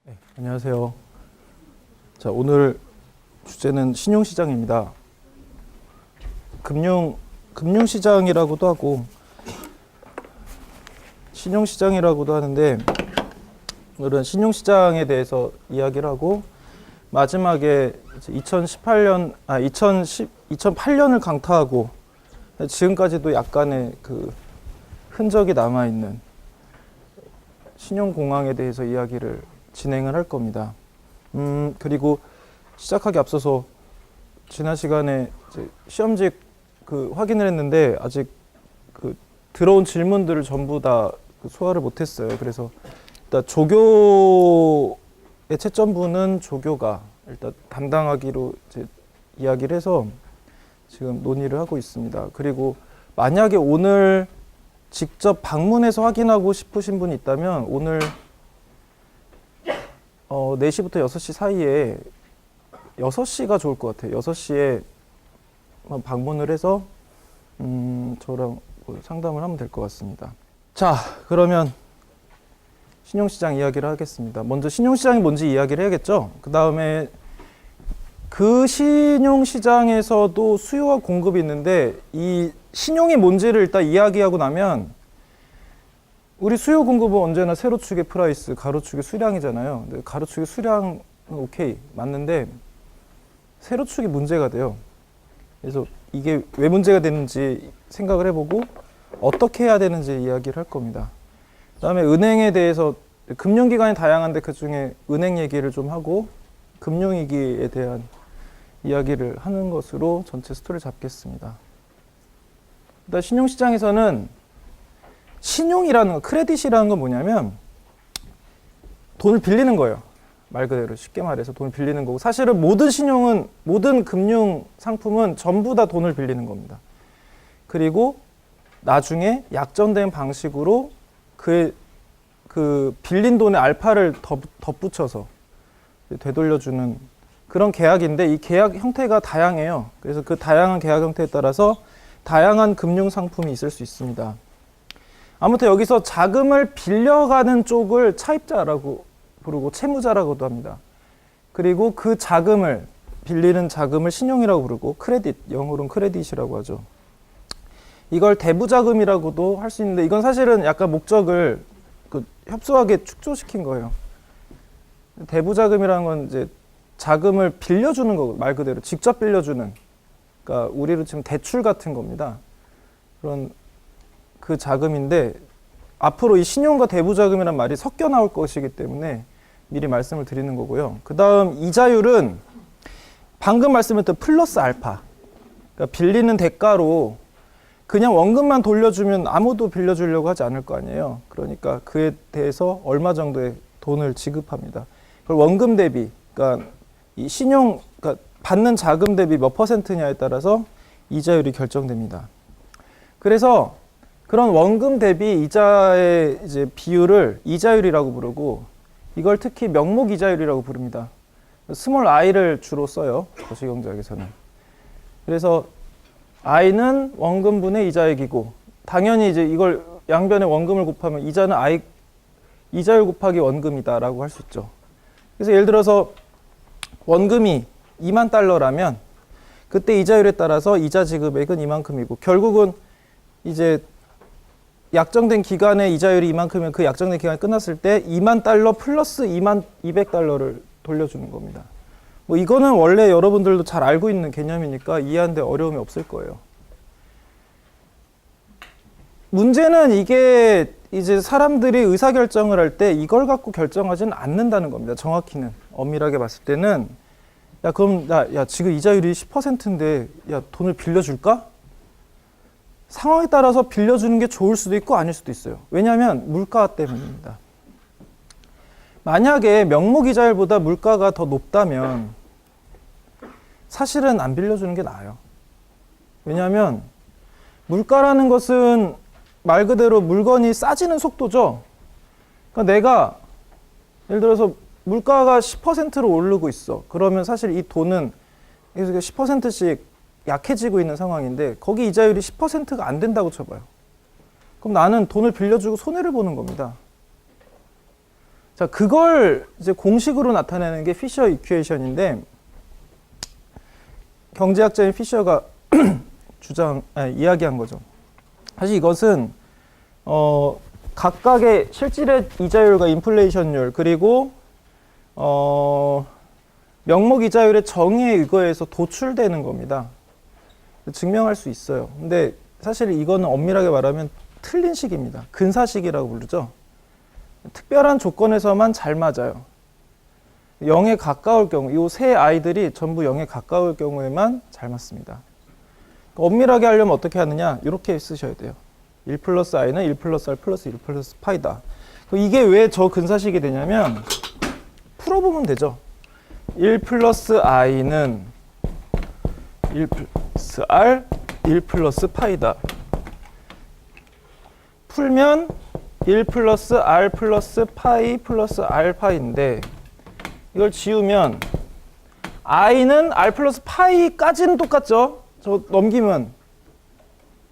네, 안녕하세요. 자, 오늘 주제는 신용시장입니다. 금융시장이라고도 하고 신용시장이라고도 하는데, 오늘은 신용시장에 대해서 이야기를 하고, 마지막에 2008년을 강타하고 지금까지도 약간의 그 흔적이 남아있는 신용공황에 대해서 이야기를 진행을 할 겁니다. 그리고 시작하기 앞서서 지난 시간에 이제 시험지 확인을 했는데 아직 들어온 질문들을 전부 다 소화를 못했어요. 그래서 일단 조교의 채점부는 조교가 일단 담당하기로 이제 이야기를 해서 지금 논의를 하고 있습니다. 그리고 만약에 오늘 직접 방문해서 확인하고 싶으신 분이 있다면 오늘 4시부터 6시 사이에 6시가 좋을 것 같아요. 6시에 방문을 해서 저랑 상담을 하면 될 것 같습니다. 자, 그러면 신용시장 이야기를 하겠습니다. 먼저 신용시장이 뭔지 이야기를 해야겠죠. 그 다음에 그 신용시장에서도 수요와 공급이 있는데, 이 신용이 뭔지를 일단 이야기하고 나면, 우리 수요 공급은 언제나 세로축의 프라이스, 가로축의 수량이잖아요. 근데 가로축의 수량은 오케이, 맞는데 세로축이 문제가 돼요. 그래서 이게 왜 문제가 되는지 생각을 해보고 어떻게 해야 되는지 이야기를 할 겁니다. 그 다음에 은행에 대해서, 금융기관이 다양한데 그 중에 은행 얘기를 좀 하고 금융위기에 대한 이야기를 하는 것으로 전체 스토리를 잡겠습니다. 일단 신용시장에서는 신용이라는 거, 크레딧이라는 건 뭐냐면 돈을 빌리는 거예요. 말 그대로 쉽게 말해서 돈을 빌리는 거고, 사실은 모든 금융 상품은 전부 다 돈을 빌리는 겁니다. 그리고 나중에 약정된 방식으로 그 빌린 돈의 알파를 덧붙여서 되돌려주는 그런 계약인데, 이 계약 형태가 다양해요. 그래서 그 다양한 계약 형태에 따라서 다양한 금융 상품이 있을 수 있습니다. 아무튼 여기서 자금을 빌려가는 쪽을 차입자라고 부르고 채무자라고도 합니다. 그리고 그 자금을, 빌리는 자금을 신용이라고 부르고, 크레딧, 영어로는 크레딧이라고 하죠. 이걸 대부자금이라고도 할 수 있는데, 이건 사실은 약간 목적을 협소하게 축소시킨 거예요. 대부자금이라는 건 이제 자금을 빌려주는 거, 말 그대로 직접 빌려주는, 그러니까 우리로 치면 대출 같은 겁니다. 그런 그 자금인데, 앞으로 이 신용과 대부자금이란 말이 섞여 나올 것이기 때문에 미리 말씀을 드리는 거고요. 그 다음 이자율은 방금 말씀드렸던 플러스 알파, 그러니까 빌리는 대가로 그냥 원금만 돌려주면 아무도 빌려주려고 하지 않을 거 아니에요. 그러니까 그에 대해서 얼마 정도의 돈을 지급합니다. 그걸 원금 대비, 그러니까 이 그러니까 받는 자금 대비 몇 %냐에 따라서 이자율이 결정됩니다. 그래서 그런 원금 대비 이자의 이제 비율을 이자율이라고 부르고, 이걸 특히 명목 이자율이라고 부릅니다. 스몰 i를 주로 써요, 거시경제학에서는. 그래서 i는 원금분의 이자액이고, 당연히 이제 이걸 양변에 원금을 곱하면 이자는 이자율 곱하기 원금이다라고 할 수 있죠. 그래서 예를 들어서 원금이 $20,000라면 그때 이자율에 따라서 이자 지급액은 이만큼이고, 결국은 이제 약정된 기간에 이자율이 이만큼이면 그 약정된 기간이 끝났을 때 $20,000 플러스 $20,200를 돌려주는 겁니다. 뭐 이거는 원래 여러분들도 잘 알고 있는 개념이니까 이해하는데 어려움이 없을 거예요. 문제는 이게 이제 사람들이 의사결정을 할 때 이걸 갖고 결정하지는 않는다는 겁니다. 정확히는, 엄밀하게 봤을 때는, 야 그럼 야 지금 이자율이 10%인데 야 돈을 빌려줄까? 상황에 따라서 빌려주는 게 좋을 수도 있고 아닐 수도 있어요. 왜냐하면 물가 때문입니다. 만약에 명목 이자율보다 물가가 더 높다면 사실은 안 빌려주는 게 나아요. 왜냐하면 물가라는 것은 말 그대로 물건이 싸지는 속도죠. 그러니까 내가 예를 들어서 물가가 10%로 오르고 있어. 그러면 사실 이 돈은 10%씩 약해지고 있는 상황인데, 거기 이자율이 10%가 안 된다고 쳐봐요. 그럼 나는 돈을 빌려주고 손해를 보는 겁니다. 자, 그걸 이제 공식으로 나타내는 게 피셔 이퀘이션인데, 경제학자인 피셔가 이야기한 거죠. 사실 이것은 각각의 실질의 이자율과 인플레이션율, 그리고 명목 이자율의 정의에 의거해서 도출되는 겁니다. 증명할 수 있어요. 근데 사실 이거는 엄밀하게 말하면 틀린 식입니다. 근사식이라고 부르죠. 특별한 조건에서만 잘 맞아요. 0에 가까울 경우, 이 세 아이들이 전부 0에 가까울 경우에만 잘 맞습니다. 엄밀하게 하려면 어떻게 하느냐, 이렇게 쓰셔야 돼요. 1 플러스 i는 1 플러스 r 플러스 1 플러스 파이다. 이게 왜 저 근사식이 되냐면, 풀어보면 되죠. 1 플러스 i는 1 플러스 r, 1 플러스 파이다. 풀면 1 플러스 r 플러스 파이 플러스 r 파이인데, 이걸 지우면 i는 r 플러스 파이까지는 똑같죠? 저 넘기면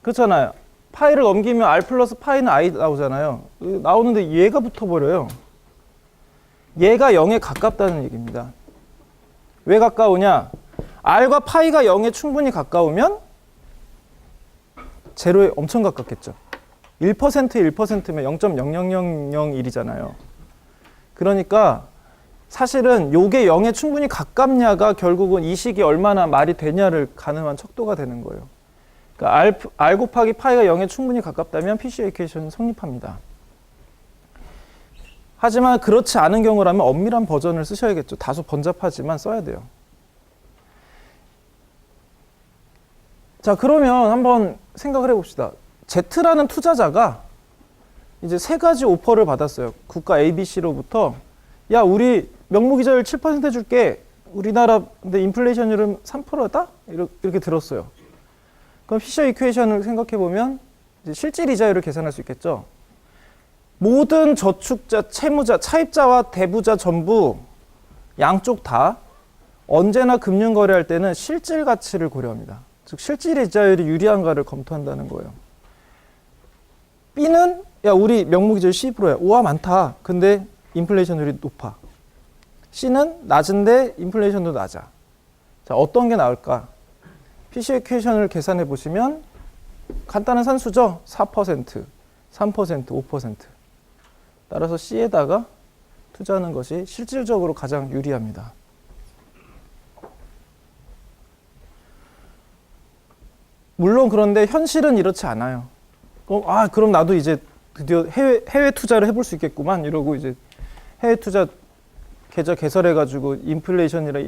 그렇잖아요. 파이를 넘기면 r 플러스 파이는 i 나오잖아요. 나오는데 얘가 붙어버려요. 얘가 0에 가깝다는 얘기입니다. 왜 가까우냐? r과 파이가 0에 충분히 가까우면 제로에 엄청 가깝겠죠. 1%면 0.00001이잖아요. 그러니까 사실은 요게 0에 충분히 가깝냐가 결국은 이 식이 얼마나 말이 되냐를 가늠한 척도가 되는 거예요. 그러니까 r 곱하기 파이가 0에 충분히 가깝다면 피셔 이퀘이션은 성립합니다. 하지만 그렇지 않은 경우라면 엄밀한 버전을 쓰셔야겠죠. 다소 번잡하지만 써야 돼요. 자, 그러면 한번 생각을 해봅시다. Z라는 투자자가 이제 세 가지 오퍼를 받았어요. 국가 ABC로부터, 야, 우리 명목이자율 7% 해줄게. 우리나라 근데 인플레이션율은 3%다? 이렇게 들었어요. 그럼 피셔 이퀘이션을 생각해보면 이제 실질 이자율을 계산할 수 있겠죠. 모든 저축자, 채무자, 차입자와 대부자 전부 양쪽 다 언제나 금융 거래할 때는 실질 가치를 고려합니다. 즉 실질 이자율이 유리한가를 검토한다는 거예요. B는 야, 우리 명목이자율 12%야. 우와, 많다. 근데 인플레이션율이 높아. C는 낮은데 인플레이션도 낮아. 자, 어떤 게 나을까? 피셔 이퀘이션을 계산해 보시면 간단한 산수죠. 4%, 3%, 5%. 따라서 C에다가 투자하는 것이 실질적으로 가장 유리합니다. 물론 그런데 현실은 이렇지 않아요. 그럼 나도 이제 드디어 해외 투자를 해볼 수 있겠구만 이러고 이제 해외 투자 계좌 개설해가지고 인플레이션이라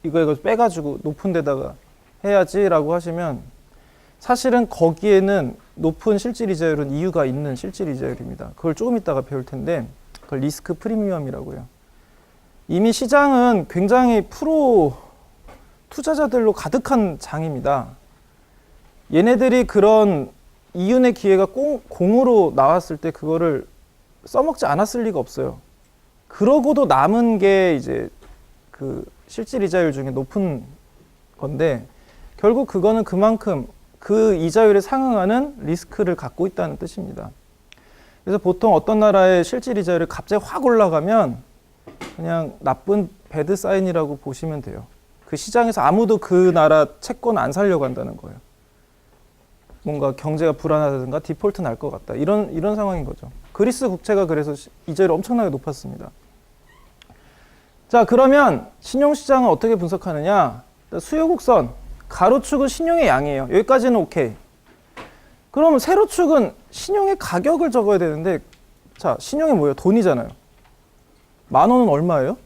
이거 빼가지고 높은 데다가 해야지라고 하시면 사실은 거기에는 높은 실질 이자율은 이유가 있는 실질 이자율입니다. 그걸 조금 이따가 배울 텐데 그걸 리스크 프리미엄이라고 해요. 이미 시장은 굉장히 프로 투자자들로 가득한 장입니다. 얘네들이 그런 이윤의 기회가 공으로 나왔을 때 그거를 써먹지 않았을 리가 없어요. 그러고도 남은 게 이제 그 실질 이자율 중에 높은 건데 결국 그거는 그만큼 그 이자율에 상응하는 리스크를 갖고 있다는 뜻입니다. 그래서 보통 어떤 나라의 실질 이자율이 갑자기 확 올라가면 그냥 나쁜 배드 사인이라고 보시면 돼요. 그 시장에서 아무도 그 나라 채권 안 사려고 한다는 거예요. 뭔가 경제가 불안하다든가 디폴트 날 것 같다. 이런 상황인 거죠. 그리스 국채가 그래서 이자율이 엄청나게 높았습니다. 자, 그러면 신용시장은 어떻게 분석하느냐? 수요 곡선, 가로축은 신용의 양이에요. 여기까지는 오케이. 그러면 세로축은 신용의 가격을 적어야 되는데, 자, 신용이 뭐예요? 돈이잖아요. 10,000원은 얼마예요?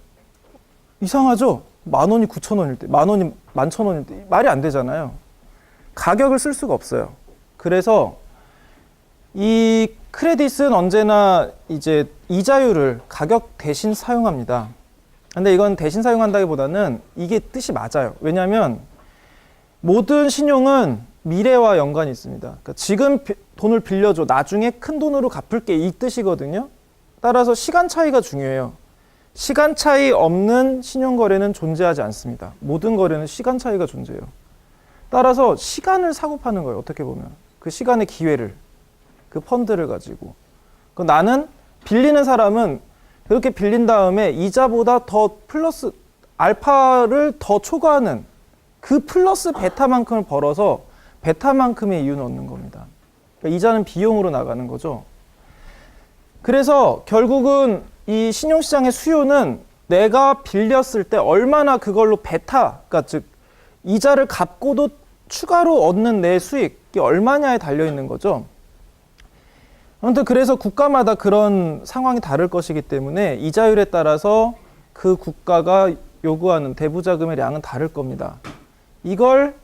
이상하죠? 10,000원이 9,000원일 때, 10,000원이 11,000원일 때 말이 안 되잖아요. 가격을 쓸 수가 없어요. 그래서 이 크레딧은 언제나 이제 이자율을 가격 대신 사용합니다. 근데 이건 대신 사용한다기보다는 이게 뜻이 맞아요. 왜냐하면 모든 신용은 미래와 연관이 있습니다. 그러니까 지금 돈을 빌려줘, 나중에 큰 돈으로 갚을게, 이 뜻이거든요. 따라서 시간 차이가 중요해요. 시간 차이 없는 신용거래는 존재하지 않습니다. 모든 거래는 시간 차이가 존재해요. 따라서 시간을 사고 파는 거예요. 어떻게 보면 그 시간의 기회를, 그 펀드를 가지고. 나는 빌리는 사람은 그렇게 빌린 다음에 이자보다 더 플러스 알파를 더 초과하는 그 플러스 베타만큼을 벌어서 베타만큼의 이윤을 얻는 겁니다. 그러니까 이자는 비용으로 나가는 거죠. 그래서 결국은 이 신용시장의 수요는 내가 빌렸을 때 얼마나 그걸로 베타가 즉 이자를 갚고도 추가로 얻는 내 수익이 얼마냐에 달려있는 거죠. 아무튼 그래서 국가마다 그런 상황이 다를 것이기 때문에 이자율에 따라서 그 국가가 요구하는 대부자금의 양은 다를 겁니다. 이걸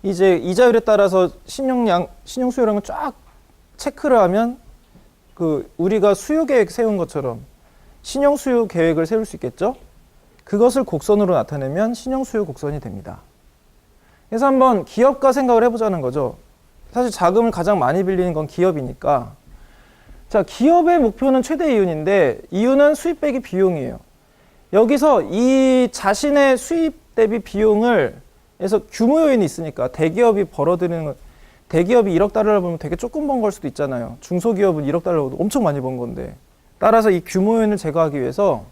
이제 이자율에 따라서 신용 수요량을 쫙 체크를 하면 그 우리가 수요 계획 세운 것처럼 신용 수요 계획을 세울 수 있겠죠? 그것을 곡선으로 나타내면 신용 수요 곡선이 됩니다. 그래서 한번 기업가 생각을 해보자는 거죠. 사실 자금을 가장 많이 빌리는 건 기업이니까. 자, 기업의 목표는 최대 이윤인데 이윤은 수입 빼기 비용이에요. 여기서 이 자신의 수입 대비 비용을 해서 규모 요인이 있으니까 대기업이 벌어들이는 대기업이 1억 달러를 벌면 되게 조금 번 걸 수도 있잖아요. 중소기업은 1억 달러도 엄청 많이 번 건데. 따라서 이 규모 요인을 제거하기 위해서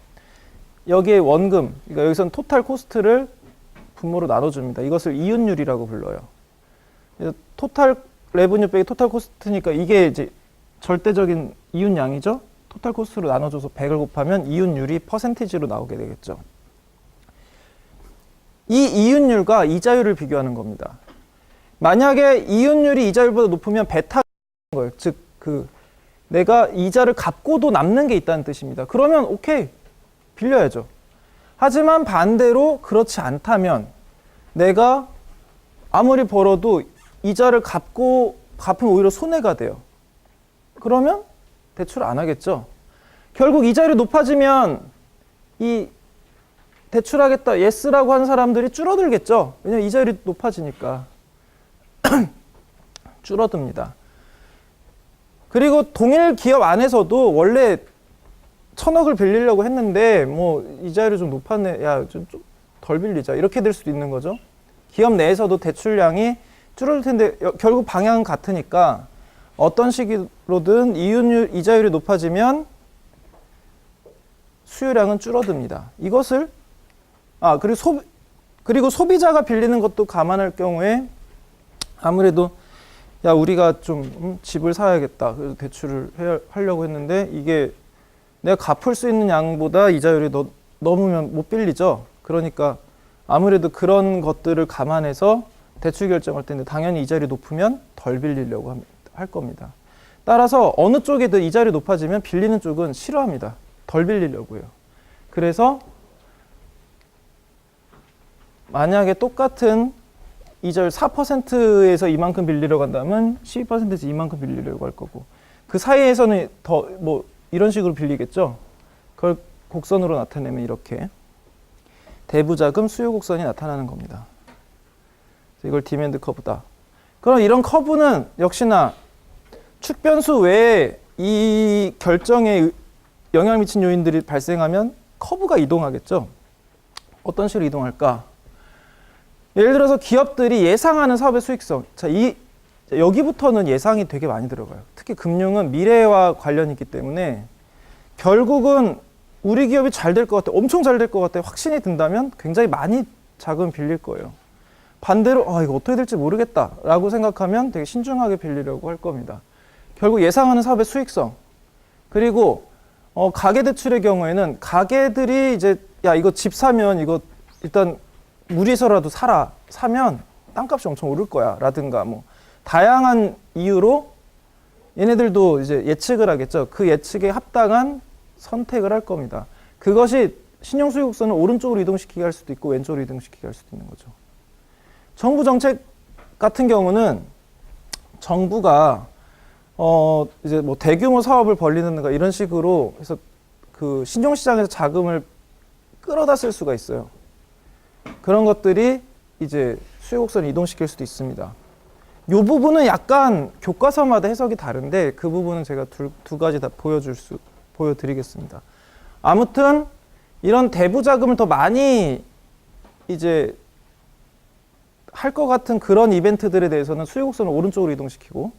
여기에 원금, 그러니까 여기서는 토탈 코스트를 분모로 나눠줍니다. 이것을 이윤율이라고 불러요. 그래서 토탈 레브뉴 빼기 토탈 코스트니까 이게 이제 절대적인 이윤량이죠. 토탈 코스트로 나눠줘서 100을 곱하면 이윤율이 퍼센티지로 나오게 되겠죠. 이 이윤율과 이자율을 비교하는 겁니다. 만약에 이윤율이 이자율보다 높으면 베타인 거예요. 즉, 내가 이자를 갚고도 남는 게 있다는 뜻입니다. 그러면 오케이, 빌려야죠. 하지만 반대로 그렇지 않다면 내가 아무리 벌어도 이자를 갚으면 오히려 손해가 돼요. 그러면 대출 안 하겠죠. 결국 이자율이 높아지면 이 대출하겠다, 예스라고 하는 사람들이 줄어들겠죠. 왜냐면 이자율이 높아지니까. 줄어듭니다. 그리고 동일 기업 안에서도 원래 1,000억을 빌리려고 했는데 뭐 이자율이 좀 높았네, 야, 좀 덜 빌리자, 이렇게 될 수도 있는 거죠. 기업 내에서도 대출량이 줄어들 텐데 결국 방향은 같으니까 어떤 시기로든 이자율이 높아지면 수요량은 줄어듭니다. 이것을 그리고 소비자가 빌리는 것도 감안할 경우에 아무래도 야, 우리가 좀 집을 사야겠다, 그래서 대출을 하려고 했는데 이게 내가 갚을 수 있는 양보다 이자율이 넘으면 못 빌리죠. 그러니까 아무래도 그런 것들을 감안해서 대출 결정할 때는 당연히 이자율이 높으면 덜 빌리려고 할 겁니다. 따라서 어느 쪽이든 이자율이 높아지면 빌리는 쪽은 싫어합니다. 덜 빌리려고 해요. 그래서 만약에 똑같은 이자율 4%에서 이만큼 빌리려고 한다면 12%에서 이만큼 빌리려고 할 거고, 그 사이에서는 더 뭐 이런 식으로 빌리겠죠. 그걸 곡선으로 나타내면 이렇게 대부자금 수요 곡선이 나타나는 겁니다. 이걸 디맨드 커브다. 그럼 이런 커브는 역시나 축변수 외에 이 결정에 영향을 미친 요인들이 발생하면 커브가 이동하겠죠. 어떤 식으로 이동할까? 예를 들어서 기업들이 예상하는 사업의 수익성. 자, 여기부터는 예상이 되게 많이 들어가요. 특히 금융은 미래와 관련이 있기 때문에 결국은 우리 기업이 잘 될 것 같아, 엄청 잘 될 것 같아 확신이 든다면 굉장히 많이 자금 빌릴 거예요. 반대로 이거 어떻게 될지 모르겠다 라고 생각하면 되게 신중하게 빌리려고 할 겁니다. 결국 예상하는 사업의 수익성, 그리고 가계대출의 경우에는 가계들이 이제 야, 이거 집 사면 이거 일단 무리해서라도 사면 땅값이 엄청 오를 거야 라든가 뭐 다양한 이유로 얘네들도 이제 예측을 하겠죠. 그 예측에 합당한 선택을 할 겁니다. 그것이 신용수요 곡선을 오른쪽으로 이동시키게 할 수도 있고 왼쪽으로 이동시키게 할 수도 있는 거죠. 정부 정책 같은 경우는 정부가 이제 뭐 대규모 사업을 벌리는가 이런 식으로 해서 그 신용시장에서 자금을 끌어다 쓸 수가 있어요. 그런 것들이 이제 수요 곡선을 이동시킬 수도 있습니다. 이 부분은 약간 교과서마다 해석이 다른데 그 부분은 제가 두 가지 다 보여드리겠습니다. 아무튼 이런 대부자금을 더 많이 이제 할 것 같은 그런 이벤트들에 대해서는 수요 곡선을 오른쪽으로 이동시키고,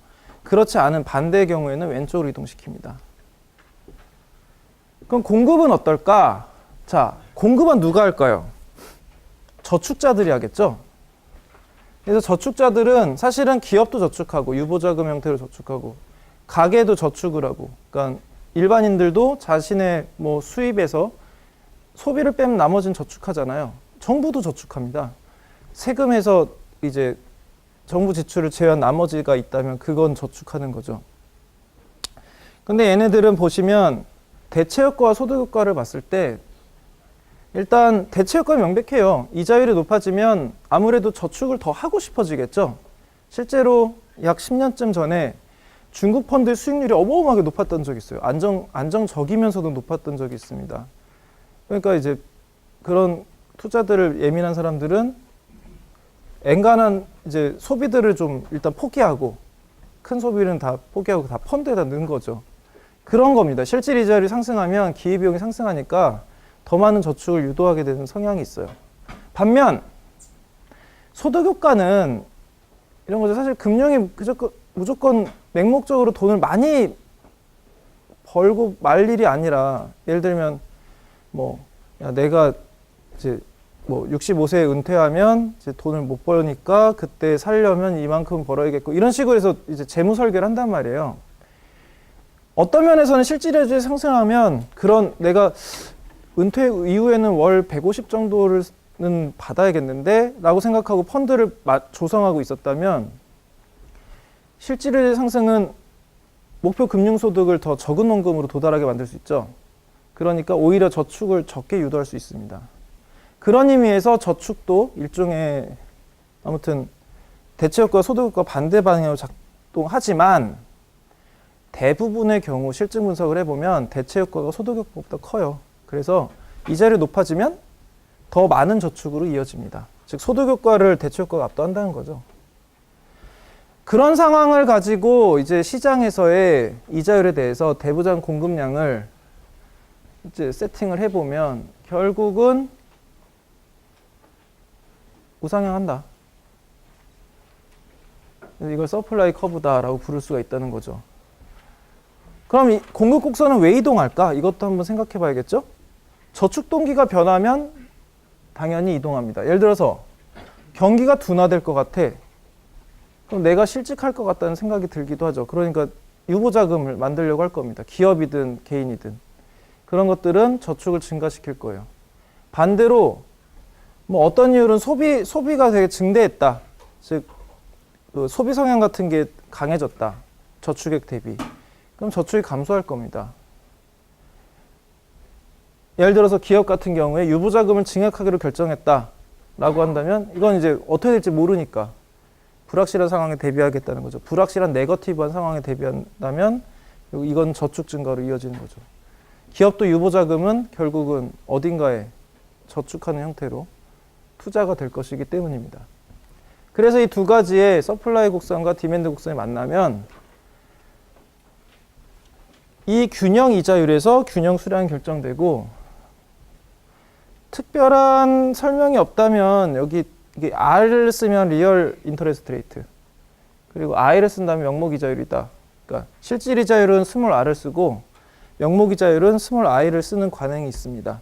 그렇지 않은 반대의 경우에는 왼쪽으로 이동시킵니다. 그럼 공급은 어떨까? 자, 공급은 누가 할까요? 저축자들이 하겠죠? 그래서 저축자들은 사실은 기업도 저축하고 유보자금 형태로 저축하고 가게도 저축을 하고, 그러니까 일반인들도 자신의 뭐 수입에서 소비를 빼면 나머지는 저축하잖아요. 정부도 저축합니다. 세금에서 이제 정부 지출을 제외한 나머지가 있다면 그건 저축하는 거죠. 근데 얘네들은 보시면 대체효과와 소득효과를 봤을 때 일단 대체효과는 명백해요. 이자율이 높아지면 아무래도 저축을 더 하고 싶어지겠죠. 실제로 약 10년쯤 전에 중국 펀드 수익률이 어마어마하게 높았던 적이 있어요. 안정적이면서도 높았던 적이 있습니다. 그러니까 이제 그런 투자들을 예민한 사람들은 엔간한 이제 소비들을 좀 일단 포기하고 큰 소비는 다 포기하고 다 펀드에다 넣은 거죠. 그런 겁니다. 실질 이자율이 상승하면 기회비용이 상승하니까 더 많은 저축을 유도하게 되는 성향이 있어요. 반면 소득효과는 이런 거죠. 사실 금융이 무조건 맹목적으로 돈을 많이 벌고 말 일이 아니라, 예를 들면 뭐 야, 내가 이제 뭐 65세에 은퇴하면 이제 돈을 못 벌니까 그때 살려면 이만큼 벌어야겠고, 이런 식으로 해서 이제 재무 설계를 한단 말이에요. 어떤 면에서는 실질이자율이 상승하면 그런 내가 은퇴 이후에는 월 150 정도는 받아야겠는데 라고 생각하고 펀드를 조성하고 있었다면 실질의 상승은 목표 금융소득을 더 적은 원금으로 도달하게 만들 수 있죠. 그러니까 오히려 저축을 적게 유도할 수 있습니다. 그런 의미에서 저축도 일종의 아무튼 대체효과 소득효과 반대 방향으로 작동하지만 대부분의 경우 실증 분석을 해보면 대체효과가 소득효과보다 커요. 그래서 이자율이 높아지면 더 많은 저축으로 이어집니다. 즉 소득효과를 대체효과가 압도한다는 거죠. 그런 상황을 가지고 이제 시장에서의 이자율에 대해서 대부장 공급량을 이제 세팅을 해보면 결국은 우상향한다. 이걸 서플라이 커브다라고 부를 수가 있다는 거죠. 그럼 이 공급 곡선은 왜 이동할까? 이것도 한번 생각해 봐야겠죠? 저축 동기가 변하면 당연히 이동합니다. 예를 들어서 경기가 둔화될 것 같아. 그럼 내가 실직할 것 같다는 생각이 들기도 하죠. 그러니까 유보자금을 만들려고 할 겁니다. 기업이든 개인이든. 그런 것들은 저축을 증가시킬 거예요. 반대로 뭐 어떤 이유는 소비가 되게 증대했다. 즉 그 소비 성향 같은 게 강해졌다. 저축액 대비. 그럼 저축이 감소할 겁니다. 예를 들어서 기업 같은 경우에 유보자금을 증액하기로 결정했다라고 한다면 이건 이제 어떻게 될지 모르니까 불확실한 상황에 대비하겠다는 거죠. 불확실한 네거티브한 상황에 대비한다면 이건 저축 증가로 이어지는 거죠. 기업도 유보자금은 결국은 어딘가에 저축하는 형태로 투자가 될 것이기 때문입니다. 그래서 이 두 가지의 서플라이 곡선과 디맨드 곡선이 만나면 이 균형 이자율에서 균형 수량이 결정되고, 특별한 설명이 없다면 여기 이게 R을 쓰면 리얼 인터레스트 레이트, 그리고 I를 쓴다면 명목 이자율이다. 그러니까 실질 이자율은 스몰 r을 쓰고 명목 이자율은 스몰 i를 쓰는 관행이 있습니다.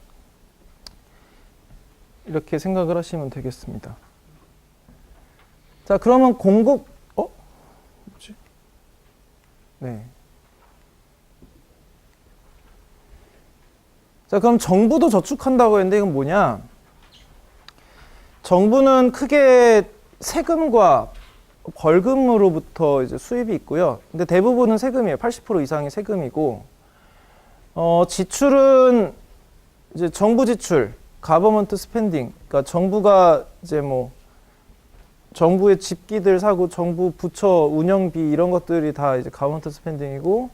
이렇게 생각을 하시면 되겠습니다. 자, 그러면 뭐지? 네. 자, 그럼 정부도 저축한다고 했는데 이건 뭐냐? 정부는 크게 세금과 벌금으로부터 이제 수입이 있고요. 근데 대부분은 세금이에요. 80% 이상이 세금이고, 지출은 이제 정부 지출, 가버먼트 스펜딩. 그러니까 정부가 이제 뭐 정부의 집기들 사고 정부 부처 운영비 이런 것들이 다 이제 가버먼트 스펜딩이고,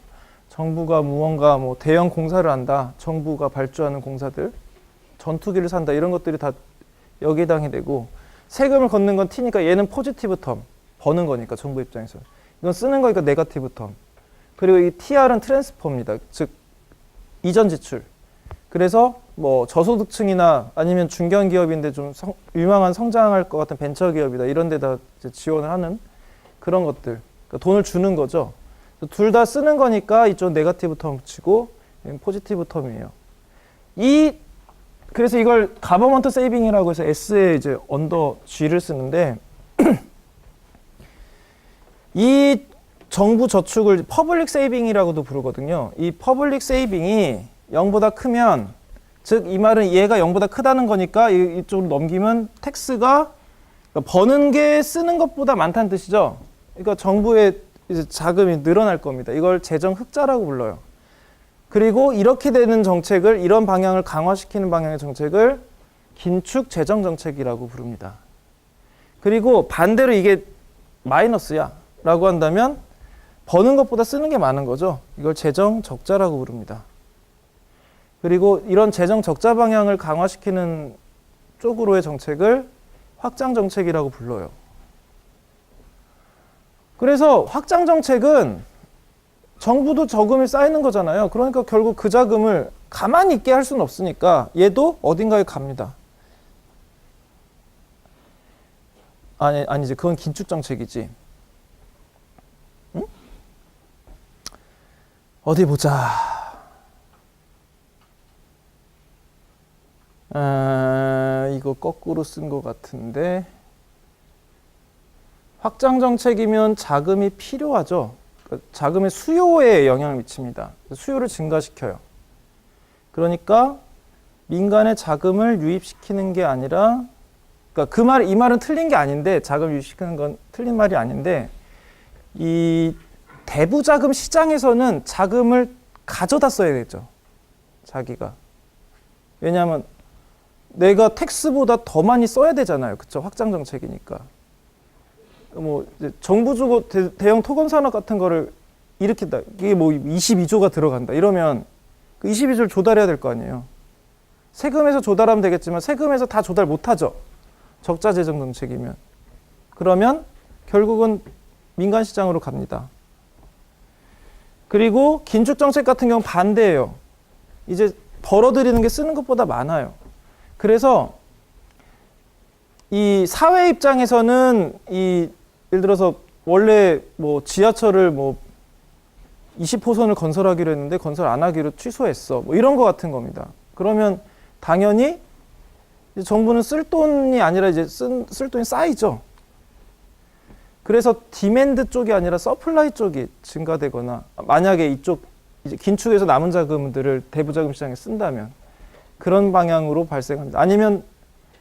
정부가 무언가 뭐 대형 공사를 한다. 정부가 발주하는 공사들, 전투기를 산다. 이런 것들이 다 여기에 해당이 되고, 세금을 걷는 건 T니까 얘는 포지티브 텀, 버는 거니까 정부 입장에서. 이건 쓰는 거니까 네거티브 텀. 그리고 이 TR은 트랜스퍼입니다. 즉 이전 지출. 그래서 뭐 저소득층이나 아니면 중견기업인데 좀 유망한 성장할 것 같은 벤처기업이다 이런 데다 이제 지원을 하는 그런 것들. 그러니까 돈을 주는 거죠. 둘 다 쓰는 거니까 이쪽 네거티브 텀 붙이고 포지티브 텀이에요. 그래서 이걸 가버먼트 세이빙이라고 해서 S에 이제 언더 G를 쓰는데 이 정부 저축을 퍼블릭 세이빙이라고도 부르거든요. 이 퍼블릭 세이빙이 0보다 크면, 즉 이 말은 얘가 0보다 크다는 거니까 이쪽으로 넘기면 텍스가 버는 게 쓰는 것보다 많다는 뜻이죠. 그러니까 정부의 이제 자금이 늘어날 겁니다. 이걸 재정 흑자라고 불러요. 그리고 이렇게 되는 정책을, 이런 방향을 강화시키는 방향의 정책을 긴축 재정 정책이라고 부릅니다. 그리고 반대로 이게 마이너스야 라고 한다면 버는 것보다 쓰는 게 많은 거죠. 이걸 재정 적자라고 부릅니다. 그리고 이런 재정 적자 방향을 강화시키는 쪽으로의 정책을 확장 정책이라고 불러요. 그래서 확장 정책은 정부도 저금이 쌓이는 거잖아요. 그러니까 결국 그 자금을 가만히 있게 할 수는 없으니까 얘도 어딘가에 갑니다. 아니지. 그건 긴축 정책이지. 응? 어디 보자. 이거 거꾸로 쓴 것 같은데, 확장 정책이면 자금이 필요하죠. 자금의 수요에 영향을 미칩니다. 수요를 증가시켜요. 그러니까 민간의 자금을 유입시키는 게 아니라, 그러니까 이 말은 틀린 게 아닌데, 자금 유입시키는 건 틀린 말이 아닌데, 이 대부 자금 시장에서는 자금을 가져다 써야 되죠. 자기가. 왜냐하면 내가 텍스보다 더 많이 써야 되잖아요. 그쵸? 확장 정책이니까. 뭐 이제 정부 주고 대형 토건 산업 같은 거를 일으킨다. 이게 뭐 22조가 들어간다. 이러면 그 22조를 조달해야 될 거 아니에요. 세금에서 조달하면 되겠지만 세금에서 다 조달 못 하죠. 적자 재정 정책이면. 그러면 결국은 민간 시장으로 갑니다. 그리고 긴축 정책 같은 경우는 반대예요. 이제 벌어들이는 게 쓰는 것보다 많아요. 그래서 이 사회 입장에서는 예를 들어서 원래 뭐 지하철을 뭐 20호선을 건설하기로 했는데 건설 안 하기로 취소했어. 뭐 이런 거 같은 겁니다. 그러면 당연히 이제 정부는 쓸 돈이 아니라 이제 쓸 돈이 쌓이죠. 그래서 디맨드 쪽이 아니라 서플라이 쪽이 증가되거나, 만약에 이쪽 이제 긴축에서 남은 자금들을 대부자금 시장에 쓴다면 그런 방향으로 발생합니다. 아니면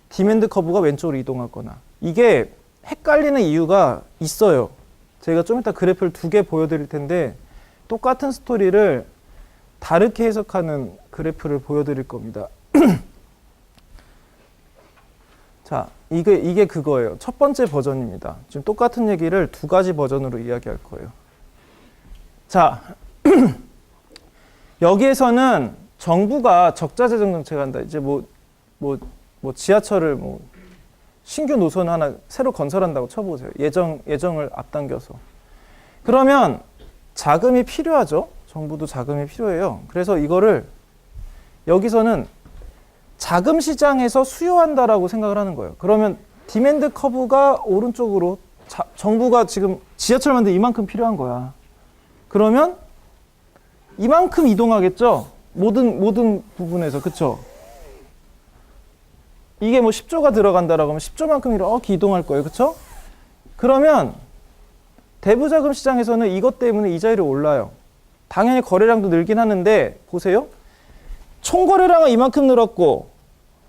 디맨드 커브가 왼쪽으로 이동하거나. 이게 헷갈리는 이유가 있어요. 제가 좀 이따 그래프를 2개 보여드릴 텐데 똑같은 스토리를 다르게 해석하는 그래프를 보여드릴 겁니다. 자, 이게 그거예요. 첫 번째 버전입니다. 지금 똑같은 얘기를 2가지 버전으로 이야기할 거예요. 자, 여기에서는 정부가 적자재정 정책한다. 이제 뭐 지하철을 뭐 신규 노선 하나 새로 건설한다고 쳐보세요. 예정을 앞당겨서. 그러면 자금이 필요하죠. 정부도 자금이 필요해요. 그래서 이거를 여기서는 자금 시장에서 수요한다라고 생각을 하는 거예요. 그러면 디맨드 커브가 오른쪽으로 정부가 지금 지하철 만들 이만큼 필요한 거야. 그러면 이만큼 이동하겠죠. 모든 부분에서. 그쵸? 이게 뭐 10조가 들어간다라고 하면 10조만큼 이렇게 이동할 거예요. 그쵸? 그러면 대부자금 시장에서는 이것 때문에 이자율이 올라요. 당연히 거래량도 늘긴 하는데 보세요. 총거래량은 이만큼 늘었고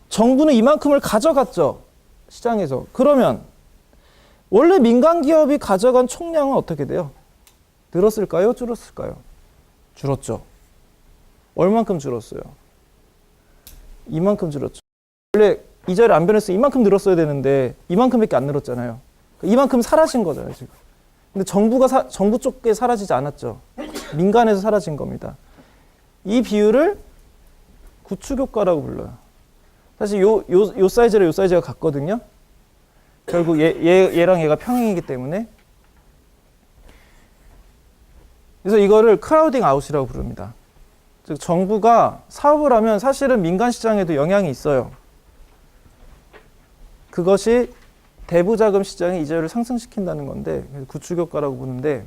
정부는 이만큼을 가져갔죠. 시장에서. 그러면 원래 민간 기업이 가져간 총량은 어떻게 돼요? 늘었을까요? 줄었을까요? 줄었죠. 얼만큼 줄었어요? 이만큼 줄었죠. 원래 이자율 안 변했어. 이만큼 늘었어야 되는데 이만큼밖에 안 늘었잖아요. 이만큼 사라진 거잖아요, 지금. 근데 정부 쪽에 사라지지 않았죠. 민간에서 사라진 겁니다. 이 비율을 구축 효과라고 불러요. 사실 요 사이즈랑 요 사이즈가 같거든요. 결국 얘랑 얘가 평행이기 때문에. 그래서 이거를 크라우딩 아웃이라고 부릅니다. 즉 정부가 사업을 하면 사실은 민간 시장에도 영향이 있어요. 그것이 대부자금 시장의 이자율을 상승시킨다는 건데 구축 효과라고 부르는데,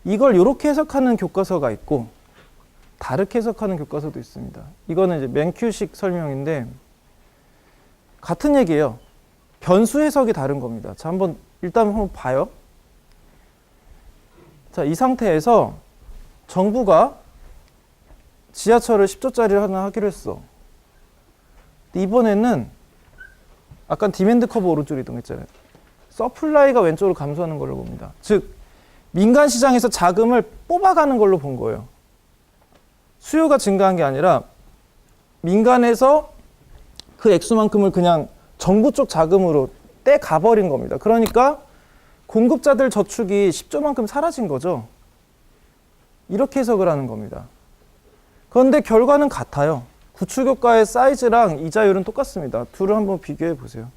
이걸 이렇게 해석하는 교과서가 있고 다르게 해석하는 교과서도 있습니다. 이거는 이제 맨큐식 설명인데 같은 얘기예요. 변수 해석이 다른 겁니다. 자, 일단 한번 봐요. 자, 이 상태에서 정부가 지하철을 10조짜리를 하나 하기로 했어. 이번에는 아까 디맨드 커브 오른쪽으로 이동했잖아요. 서플라이가 왼쪽으로 감소하는 걸로 봅니다. 즉 민간 시장에서 자금을 뽑아가는 걸로 본 거예요. 수요가 증가한 게 아니라 민간에서 그 액수만큼을 그냥 정부 쪽 자금으로 떼가버린 겁니다. 그러니까 공급자들 저축이 10조만큼 사라진 거죠. 이렇게 해석을 하는 겁니다. 그런데 결과는 같아요. 구축효과의 사이즈랑 이자율은 똑같습니다. 둘을 한번 비교해 보세요.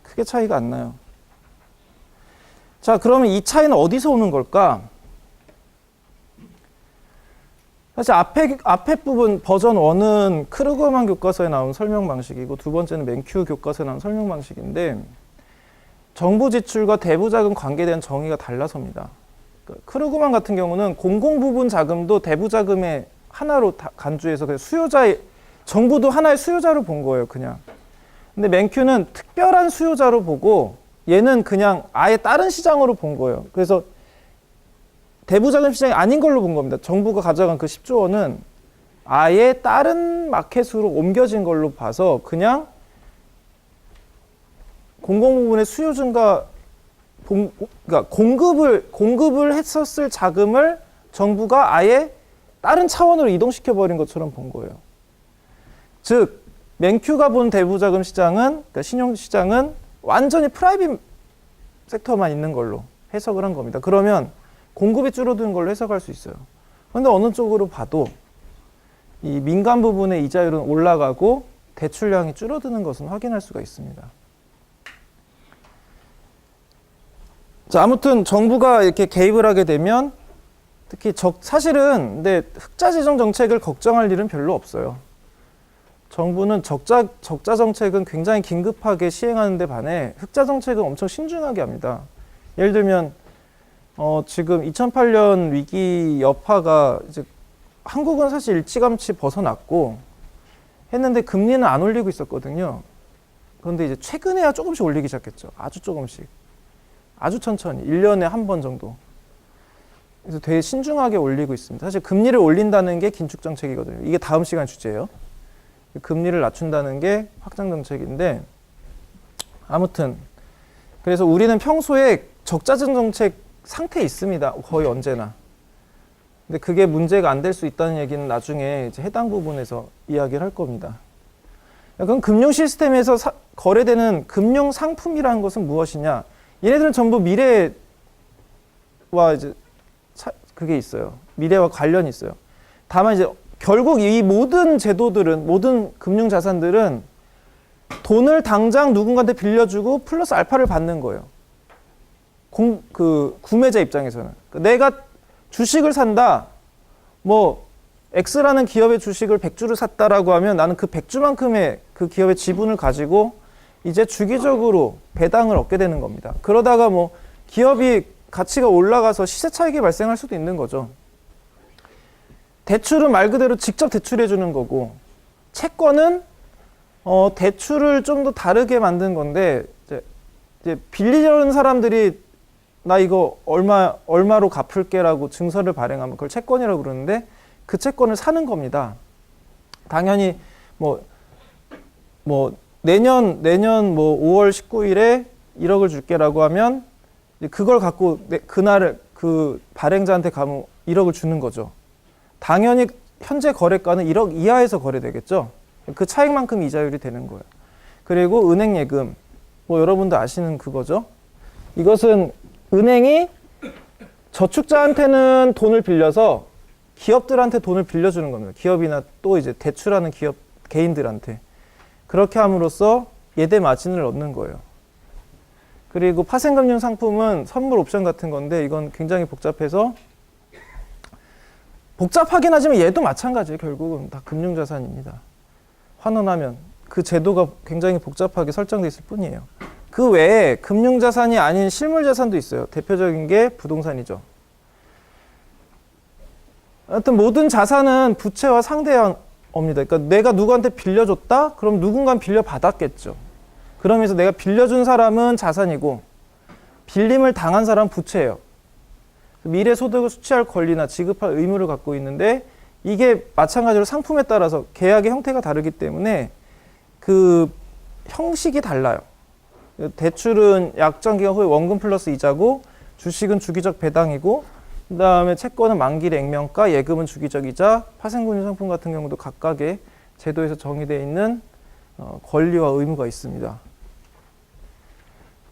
크게 차이가 안 나요. 자, 그러면 이 차이는 어디서 오는 걸까? 사실 앞에 부분 버전 1은 크루거만 교과서에 나온 설명 방식이고 두 번째는 맨큐 교과서에 나온 설명 방식인데 정부 지출과 대부 자금 관계에 대한 정의가 달라섭니다. 크루그만 같은 경우는 공공 부분 자금도 대부 자금의 하나로 간주해서 수요자의 정부도 하나의 수요자로 본 거예요, 그냥. 근데 맨큐는 특별한 수요자로 보고 얘는 그냥 아예 다른 시장으로 본 거예요. 그래서 대부 자금 시장이 아닌 걸로 본 겁니다. 정부가 가져간 그 10조 원은 아예 다른 마켓으로 옮겨진 걸로 봐서 그냥 공공 부분의 수요 증가 그러니까 공급을 했었을 자금을 정부가 아예 다른 차원으로 이동시켜 버린 것처럼 본 거예요. 즉 맨큐가 본 대부자금 시장은 그러니까 신용 시장은 완전히 프라이빗 섹터만 있는 걸로 해석을 한 겁니다. 그러면 공급이 줄어드는 걸로 해석할 수 있어요. 그런데 어느 쪽으로 봐도 이 민간 부분의 이자율은 올라가고 대출량이 줄어드는 것은 확인할 수가 있습니다. 자, 아무튼 정부가 이렇게 개입을 하게 되면 특히 사실은 근데 흑자 재정 정책을 걱정할 일은 별로 없어요. 정부는 적자 정책은 굉장히 긴급하게 시행하는 데 반해 흑자 정책은 엄청 신중하게 합니다. 예를 들면 지금 2008년 위기 여파가 이제 한국은 사실 일찌감치 벗어났고 했는데 금리는 안 올리고 있었거든요. 그런데 이제 최근에야 조금씩 올리기 시작했죠. 아주 조금씩. 아주 천천히 1년에 한 번 정도. 그래서 되게 신중하게 올리고 있습니다. 사실 금리를 올린다는 게 긴축 정책이거든요. 이게 다음 시간 주제예요. 금리를 낮춘다는 게 확장 정책인데 아무튼 그래서 우리는 평소에 적자증 정책 상태에 있습니다. 거의 언제나. 근데 그게 문제가 안 될 수 있다는 얘기는 나중에 이제 해당 부분에서 이야기를 할 겁니다. 그럼 금융 시스템에서 거래되는 금융 상품이라는 것은 무엇이냐? 얘네들은 전부 미래와 이제 그게 있어요. 미래와 관련이 있어요. 다만 이제 결국 이 모든 제도들은 모든 금융 자산들은 돈을 당장 누군가한테 빌려주고 플러스 알파를 받는 거예요. 구매자 입장에서는 내가 주식을 산다. 뭐 X라는 기업의 주식을 100주를 샀다라고 하면 나는 그 100주만큼의 그 기업의 지분을 가지고 이제 주기적으로 배당을 얻게 되는 겁니다. 그러다가 뭐 기업이 가치가 올라가서 시세 차익이 발생할 수도 있는 거죠. 대출은 말 그대로 직접 대출해 주는 거고 채권은 대출을 좀 더 다르게 만든 건데 이제 빌리려는 사람들이 나 이거 얼마로 갚을게라고 증서를 발행하면 그걸 채권이라고 그러는데 그 채권을 사는 겁니다. 당연히 뭐 내년 뭐 5월 19일에 1억을 줄게라고 하면 그걸 갖고 그날을 그 발행자한테 가면 1억을 주는 거죠. 당연히 현재 거래가는 1억 이하에서 거래되겠죠. 그 차익만큼 이자율이 되는 거예요. 그리고 은행 예금, 뭐 여러분도 아시는 그거죠. 이것은 은행이 저축자한테는 돈을 빌려서 기업들한테 돈을 빌려주는 겁니다. 기업이나 또 이제 대출하는 기업 개인들한테 그렇게 함으로써 예대 마진을 얻는 거예요. 그리고 파생금융 상품은 선물 옵션 같은 건데 이건 굉장히 복잡해서 복잡하긴 하지만 얘도 마찬가지예요. 결국은 다 금융자산입니다. 환원하면 그 제도가 굉장히 복잡하게 설정돼 있을 뿐이에요. 그 외에 금융자산이 아닌 실물자산도 있어요. 대표적인 게 부동산이죠. 하여튼 모든 자산은 부채와 상대합니다. 그러니까 내가 누구한테 빌려줬다? 그럼 누군가 빌려받았겠죠. 그러면서 내가 빌려준 사람은 자산이고 빌림을 당한 사람은 부채예요. 미래 소득을 수취할 권리나 지급할 의무를 갖고 있는데 이게 마찬가지로 상품에 따라서 계약의 형태가 다르기 때문에 그 형식이 달라요. 대출은 약정 기간 후에 원금 플러스 이자고 주식은 주기적 배당이고 그다음에 채권은 만기의 액면가, 예금은 주기적 이자, 파생금융 상품 같은 경우도 각각의 제도에서 정의되어 있는 권리와 의무가 있습니다.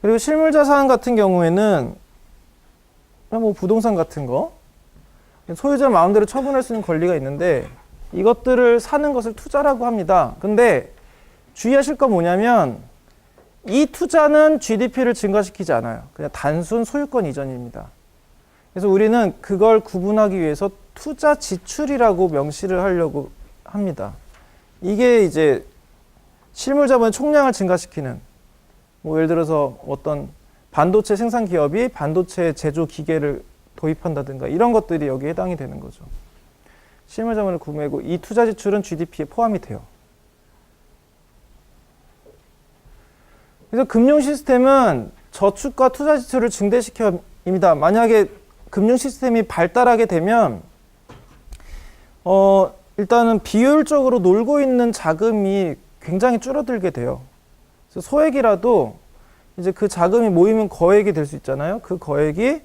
그리고 실물자산 같은 경우에는 뭐 부동산 같은 거 소유자 마음대로 처분할 수 있는 권리가 있는데 이것들을 사는 것을 투자라고 합니다. 근데 주의하실 건 뭐냐면 이 투자는 GDP를 증가시키지 않아요. 그냥 단순 소유권 이전입니다. 그래서 우리는 그걸 구분하기 위해서 투자 지출이라고 명시를 하려고 합니다. 이게 이제 실물 자본의 총량을 증가시키는 뭐 예를 들어서 어떤 반도체 생산 기업이 반도체 제조 기계를 도입한다든가 이런 것들이 여기에 해당이 되는 거죠. 실물 자본을 구매고 이 투자 지출은 GDP에 포함이 돼요. 그래서 금융 시스템은 저축과 투자 지출을 증대시켜 입니다. 만약에 금융 시스템이 발달하게 되면 일단은 비효율적으로 놀고 있는 자금이 굉장히 줄어들게 돼요. 그래서 소액이라도 이제 그 자금이 모이면 거액이 될 수 있잖아요. 그 거액이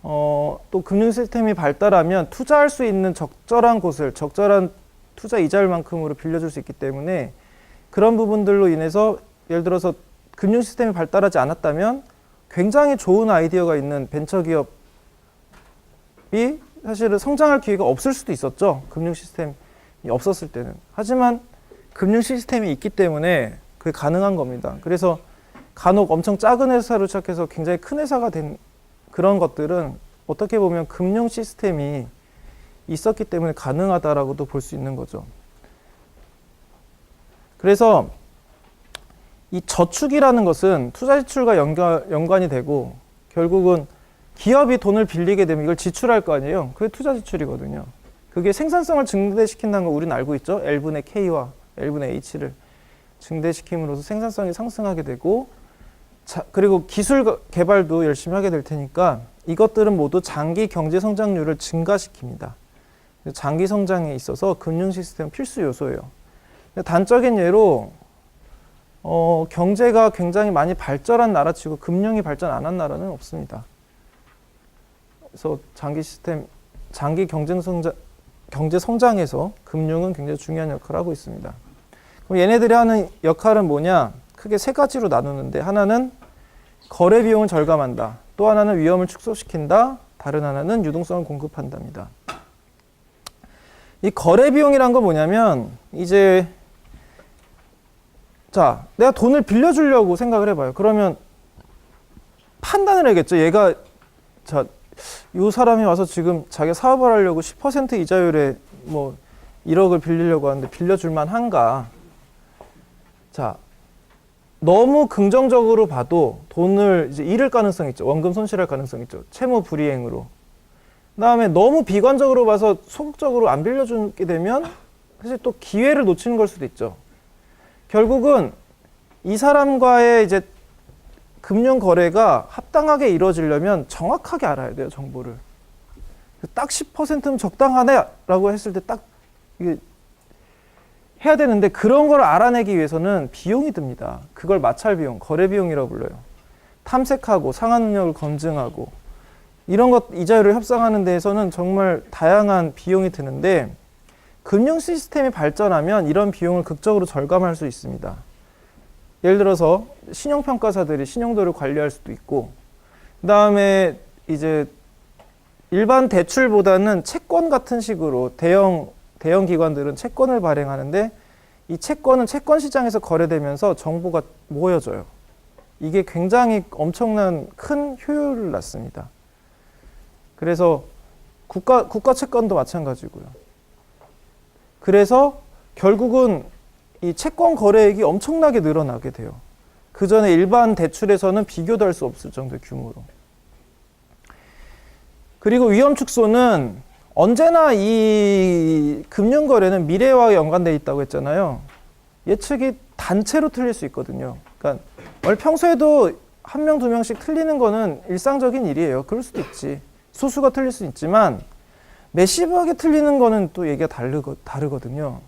또 금융 시스템이 발달하면 투자할 수 있는 적절한 곳을 적절한 투자 이자율만큼으로 빌려줄 수 있기 때문에 그런 부분들로 인해서 예를 들어서 금융 시스템이 발달하지 않았다면 굉장히 좋은 아이디어가 있는 벤처기업이 사실은 성장할 기회가 없을 수도 있었죠. 금융 시스템이 없었을 때는. 하지만 금융 시스템이 있기 때문에 그게 가능한 겁니다. 그래서 간혹 엄청 작은 회사로 시작해서 굉장히 큰 회사가 된 그런 것들은 어떻게 보면 금융 시스템이 있었기 때문에 가능하다라고도 볼 수 있는 거죠. 그래서 이 저축이라는 것은 투자 지출과 연관이 되고 결국은 기업이 돈을 빌리게 되면 이걸 지출할 거 아니에요. 그게 투자 지출이거든요. 그게 생산성을 증대시킨다는 거 우리는 알고 있죠. L분의 K와 L분의 H를 증대시킴으로써 생산성이 상승하게 되고 그리고 기술 개발도 열심히 하게 될 테니까 이것들은 모두 장기 경제 성장률을 증가시킵니다. 장기 성장에 있어서 금융 시스템은 필수 요소예요. 단적인 예로 경제가 굉장히 많이 발전한 나라치고 금융이 발전 안 한 나라는 없습니다. 그래서 장기 경제 성장에서 금융은 굉장히 중요한 역할을 하고 있습니다. 그럼 얘네들이 하는 역할은 뭐냐? 크게 세 가지로 나누는데 하나는 거래 비용을 절감한다. 또 하나는 위험을 축소시킨다. 다른 하나는 유동성을 공급한답니다. 이 거래 비용이란 건 뭐냐면 이제 자, 내가 돈을 빌려주려고 생각을 해봐요. 그러면 판단을 해야겠죠. 얘가 이 사람이 와서 지금 자기 사업을 하려고 10% 이자율에 뭐 1억을 빌리려고 하는데 빌려줄 만한가? 자, 너무 긍정적으로 봐도 돈을 이제 잃을 가능성이 있죠. 원금 손실할 가능성이 있죠. 채무 불이행으로. 그다음에 너무 비관적으로 봐서 소극적으로 안 빌려주게 되면 사실 또 기회를 놓치는 걸 수도 있죠. 결국은 이 사람과의 이제 금융 거래가 합당하게 이루어지려면 정확하게 알아야 돼요, 정보를. 딱 10%면 적당하네라고 했을 때 딱 이게 해야 되는데 그런 걸 알아내기 위해서는 비용이 듭니다. 그걸 마찰 비용, 거래 비용이라고 불러요. 탐색하고 상환 능력을 검증하고 이런 것 이자율을 협상하는 데에서는 정말 다양한 비용이 드는데 금융 시스템이 발전하면 이런 비용을 극적으로 절감할 수 있습니다. 예를 들어서 신용평가사들이 신용도를 관리할 수도 있고 그 다음에 이제 일반 대출보다는 채권 같은 식으로 대형 기관들은 채권을 발행하는데 이 채권은 채권 시장에서 거래되면서 정보가 모여져요. 이게 굉장히 엄청난 큰 효율을 낳습니다. 그래서 국가 채권도 마찬가지고요. 그래서 결국은 이 채권 거래액이 엄청나게 늘어나게 돼요. 그 전에 일반 대출에서는 비교도 할 수 없을 정도의 규모로. 그리고 위험 축소는 언제나 이 금융거래는 미래와 연관되어 있다고 했잖아요. 예측이 단체로 틀릴 수 있거든요. 그러니까 원래 평소에도 한 명, 두 명씩 틀리는 거는 일상적인 일이에요. 그럴 수도 있지. 소수가 틀릴 수 있지만 매시브하게 틀리는 거는 또 얘기가 다르거든요.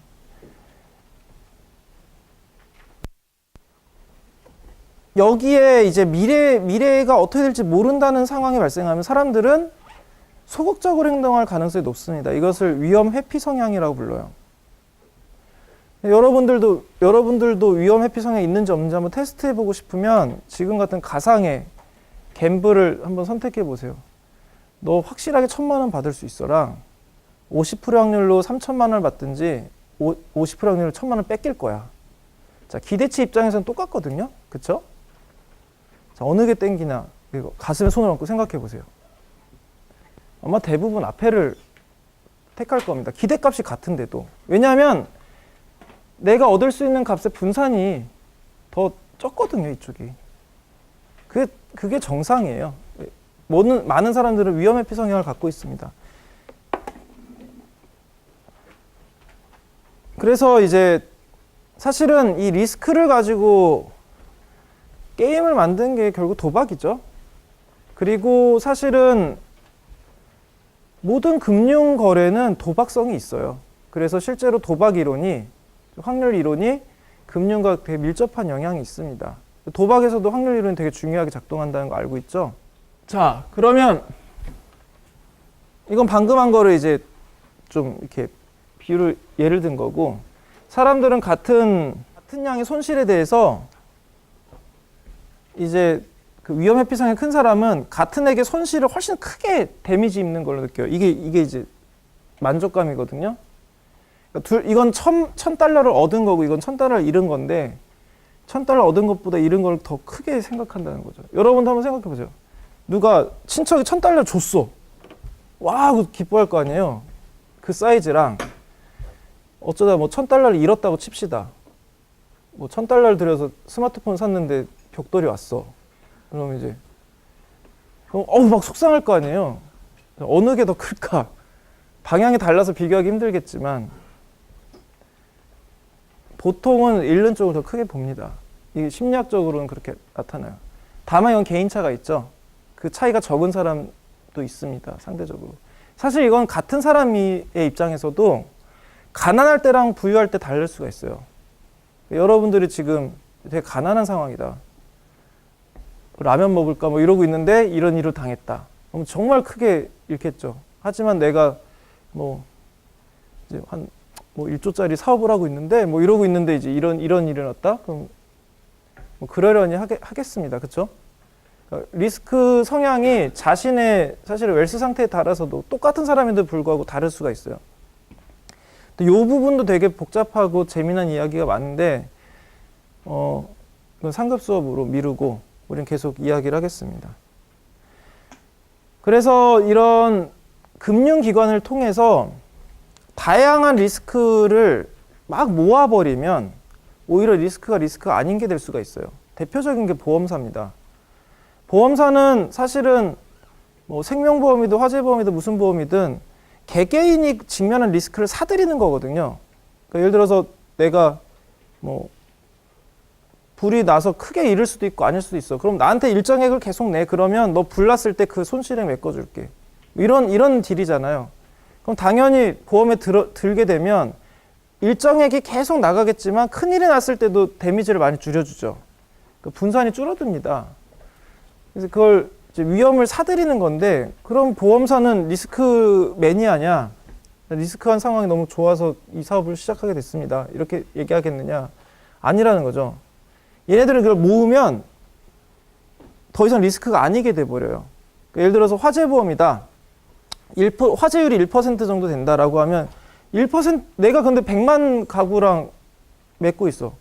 여기에 이제 미래가 어떻게 될지 모른다는 상황이 발생하면 사람들은 소극적으로 행동할 가능성이 높습니다. 이것을 위험 회피 성향이라고 불러요. 여러분들도 위험 회피 성향이 있는지 없는지 한번 테스트 해보고 싶으면 지금 같은 가상의 갬블을 한번 선택해 보세요. 너 확실하게 1,000만 원 받을 수 있어랑 50% 확률로 3,000만 원을 받든지 50% 확률로 1,000만 원 뺏길 거야. 자, 기대치 입장에서는 똑같거든요. 그쵸? 자, 어느 게 땡기나 이거 가슴에 손을 얹고 생각해 보세요. 아마 대부분 앞에를 택할 겁니다. 기대값이 같은데도. 왜냐하면 내가 얻을 수 있는 값의 분산이 더 적거든요, 이쪽이. 그게 정상이에요. 많은 사람들은 위험 회피 성향을 갖고 있습니다. 그래서 이제 사실은 이 리스크를 가지고 게임을 만든 게 결국 도박이죠. 그리고 사실은 모든 금융 거래는 도박성이 있어요. 그래서 실제로 도박 이론이, 확률 이론이 금융과 되게 밀접한 영향이 있습니다. 도박에서도 확률 이론이 되게 중요하게 작동한다는 거 알고 있죠? 자, 그러면 이건 방금 한 거를 이제 좀 이렇게 예를 든 거고, 사람들은 같은 양의 손실에 대해서 이제 그 위험 회피성이 큰 사람은 같은 액의 손실을 훨씬 크게 데미지 입는 걸로 느껴요. 이게 이제 만족감이거든요. 그러니까 이건 1,000달러를 얻은 거고 이건 1,000달러를 잃은 건데 1,000달러 얻은 것보다 잃은 걸 더 크게 생각한다는 거죠. 여러분도 한번 생각해 보세요. 누가 친척이 1,000달러 줬어. 와, 기뻐할 거 아니에요. 그 사이즈랑 어쩌다 뭐 1,000달러를 잃었다고 칩시다. 뭐 1,000달러를 들여서 스마트폰 샀는데 벽돌이 왔어. 그럼 이제 막 속상할 거 아니에요. 어느 게 더 클까? 방향이 달라서 비교하기 힘들겠지만 보통은 잃는 쪽을 더 크게 봅니다. 이게 심리학적으로는 그렇게 나타나요. 다만 이건 개인차가 있죠. 그 차이가 적은 사람도 있습니다. 상대적으로. 사실 이건 같은 사람의 입장에서도 가난할 때랑 부유할 때 다를 수가 있어요. 여러분들이 지금 되게 가난한 상황이다. 라면 먹을까 뭐 이러고 있는데 이런 일을 당했다. 그럼 정말 크게 잃겠죠. 하지만 내가 뭐 이제 한 뭐 1조짜리 사업을 하고 있는데 뭐 이러고 있는데 이제 이런 일이 일어났다. 그럼 뭐 그러려니 하겠습니다. 그렇죠? 그러니까 리스크 성향이 자신의 사실 웰스 상태에 따라서도 똑같은 사람인데도 불구하고 다를 수가 있어요. 이 부분도 되게 복잡하고 재미난 이야기가 많은데 이건 상급 수업으로 미루고 우리는 계속 이야기를 하겠습니다. 그래서 이런 금융기관을 통해서 다양한 리스크를 막 모아버리면 오히려 리스크가 아닌 게 될 수가 있어요. 대표적인 게 보험사입니다. 보험사는 사실은 뭐 생명보험이든 화재보험이든 무슨 보험이든 개개인이 직면한 리스크를 사들이는 거거든요. 그러니까 예를 들어서 내가 뭐 불이 나서 크게 잃을 수도 있고 아닐 수도 있어. 그럼 나한테 일정액을 계속 내. 그러면 너 불 났을 때 그 손실액 메꿔줄게. 이런 딜이잖아요. 그럼 당연히 보험에 들게 되면 일정액이 계속 나가겠지만 큰일이 났을 때도 데미지를 많이 줄여주죠. 그 분산이 줄어듭니다. 그래서 그걸 이제 위험을 사들이는 건데, 그럼 보험사는 리스크 매니아냐? 리스크한 상황이 너무 좋아서 이 사업을 시작하게 됐습니다. 이렇게 얘기하겠느냐? 아니라는 거죠. 얘네들은 그걸 모으면 더 이상 리스크가 아니게 돼버려요. 예를 들어서 화재보험이다. 화재율이 1% 정도 된다라고 하면 1% 내가 근데 100만 가구랑 맺고 있어.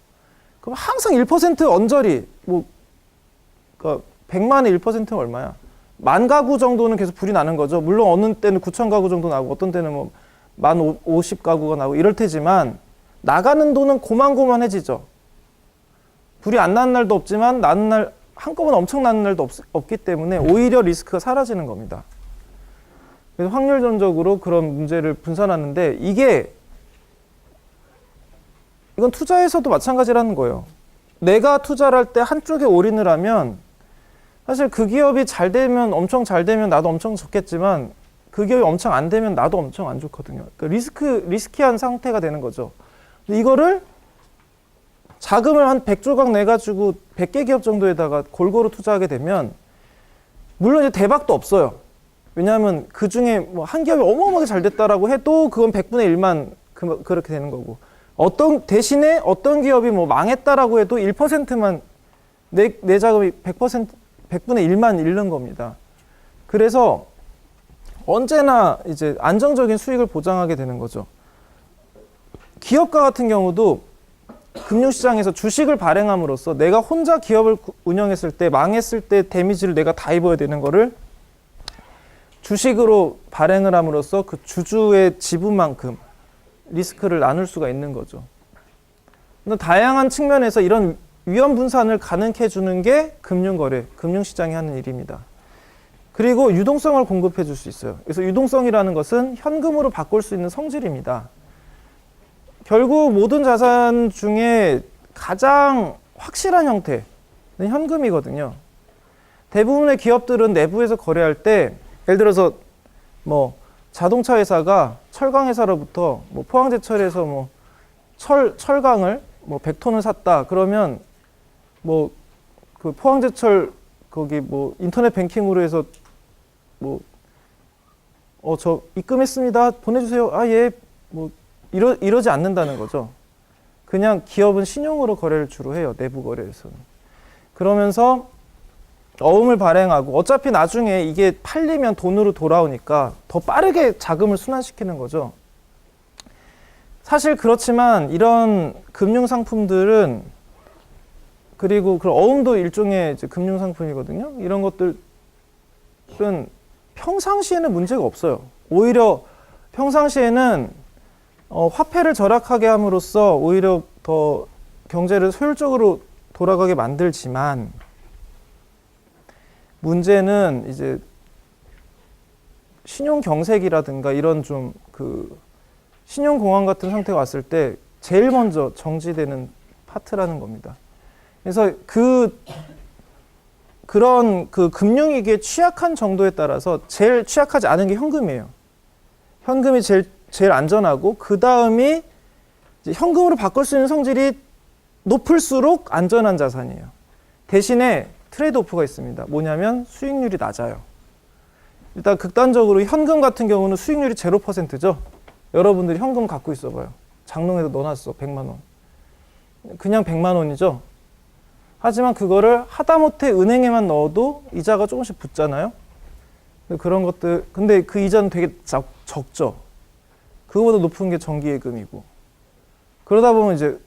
그럼 항상 1% 언저리 그러니까 100만의 1%는 얼마야? 10,000 가구 정도는 계속 불이 나는 거죠. 물론 어느 때는 9,000 가구 정도 나고 어떤 때는 뭐 10,050 가구가 나고 이럴 테지만 나가는 돈은 고만고만해지죠. 불이 안 나는 날도 없지만 나는 날 한꺼번에 엄청 나는 날도 없기 때문에 오히려 리스크가 사라지는 겁니다. 그래서 확률론적으로 그런 문제를 분산하는데 이건 투자에서도 마찬가지라는 거예요. 내가 투자를 할 때 한쪽에 올인을 하면 사실 그 기업이 잘 되면 엄청 잘 되면 나도 엄청 좋겠지만 그 기업이 엄청 안 되면 나도 엄청 안 좋거든요. 그러니까 리스키한 상태가 되는 거죠. 근데 이거를 자금을 한 100조각 내가지고 100개 기업 정도에다가 골고루 투자하게 되면 물론 이제 대박도 없어요. 왜냐하면 그 중에 뭐 한 기업이 어마어마하게 잘 됐다라고 해도 그건 100분의 1만 그렇게 되는 거고 대신에 어떤 기업이 뭐 망했다라고 해도 1%만 내 자금이 100분의 1만 잃는 겁니다. 그래서 언제나 이제 안정적인 수익을 보장하게 되는 거죠. 기업가 같은 경우도 금융시장에서 주식을 발행함으로써 내가 혼자 기업을 운영했을 때 망했을 때 데미지를 내가 다 입어야 되는 거를 주식으로 발행을 함으로써 그 주주의 지분만큼 리스크를 나눌 수가 있는 거죠. 다양한 측면에서 이런 위험 분산을 가능케 해주는 게 금융거래, 금융시장이 하는 일입니다. 그리고 유동성을 공급해 줄 수 있어요. 그래서 유동성이라는 것은 현금으로 바꿀 수 있는 성질입니다. 결국 모든 자산 중에 가장 확실한 형태는 현금이거든요. 대부분의 기업들은 내부에서 거래할 때 예를 들어서 뭐 자동차 회사가 철강 회사로부터 뭐 포항제철에서 뭐 철강을 뭐 100톤을 샀다. 그러면 뭐 그 포항제철 거기 뭐 인터넷 뱅킹으로 해서 뭐 저 입금했습니다. 보내주세요. 아 예. 뭐 이러지 않는다는 거죠. 그냥 기업은 신용으로 거래를 주로 해요. 내부 거래에서는. 그러면서 어음을 발행하고 어차피 나중에 이게 팔리면 돈으로 돌아오니까 더 빠르게 자금을 순환시키는 거죠. 사실 그렇지만 이런 금융상품들은 그리고 그 어음도 일종의 이제 금융상품이거든요. 이런 것들은 평상시에는 문제가 없어요. 오히려 평상시에는 화폐를 절약하게 함으로써 오히려 더 경제를 효율적으로 돌아가게 만들지만 문제는 이제 신용경색이라든가 이런 좀 그 신용공황 같은 상태가 왔을 때 제일 먼저 정지되는 파트라는 겁니다. 그래서 그런 그 금융위기에 취약한 정도에 따라서 제일 취약하지 않은 게 현금이에요. 현금이 제일 안전하고 그 다음이 현금으로 바꿀 수 있는 성질이 높을수록 안전한 자산이에요. 대신에 트레이드오프가 있습니다. 뭐냐면 수익률이 낮아요. 일단 극단적으로 현금 같은 경우는 수익률이 0%죠. 여러분들이 현금 갖고 있어봐요. 장롱에다 넣어놨어. 100만 원. 그냥 100만 원이죠. 하지만 그거를 하다못해 은행에만 넣어도 이자가 조금씩 붙잖아요. 그런 것들, 근데 그 이자는 되게 적죠. 그거보다 높은 게 정기예금이고. 그러다 보면 이제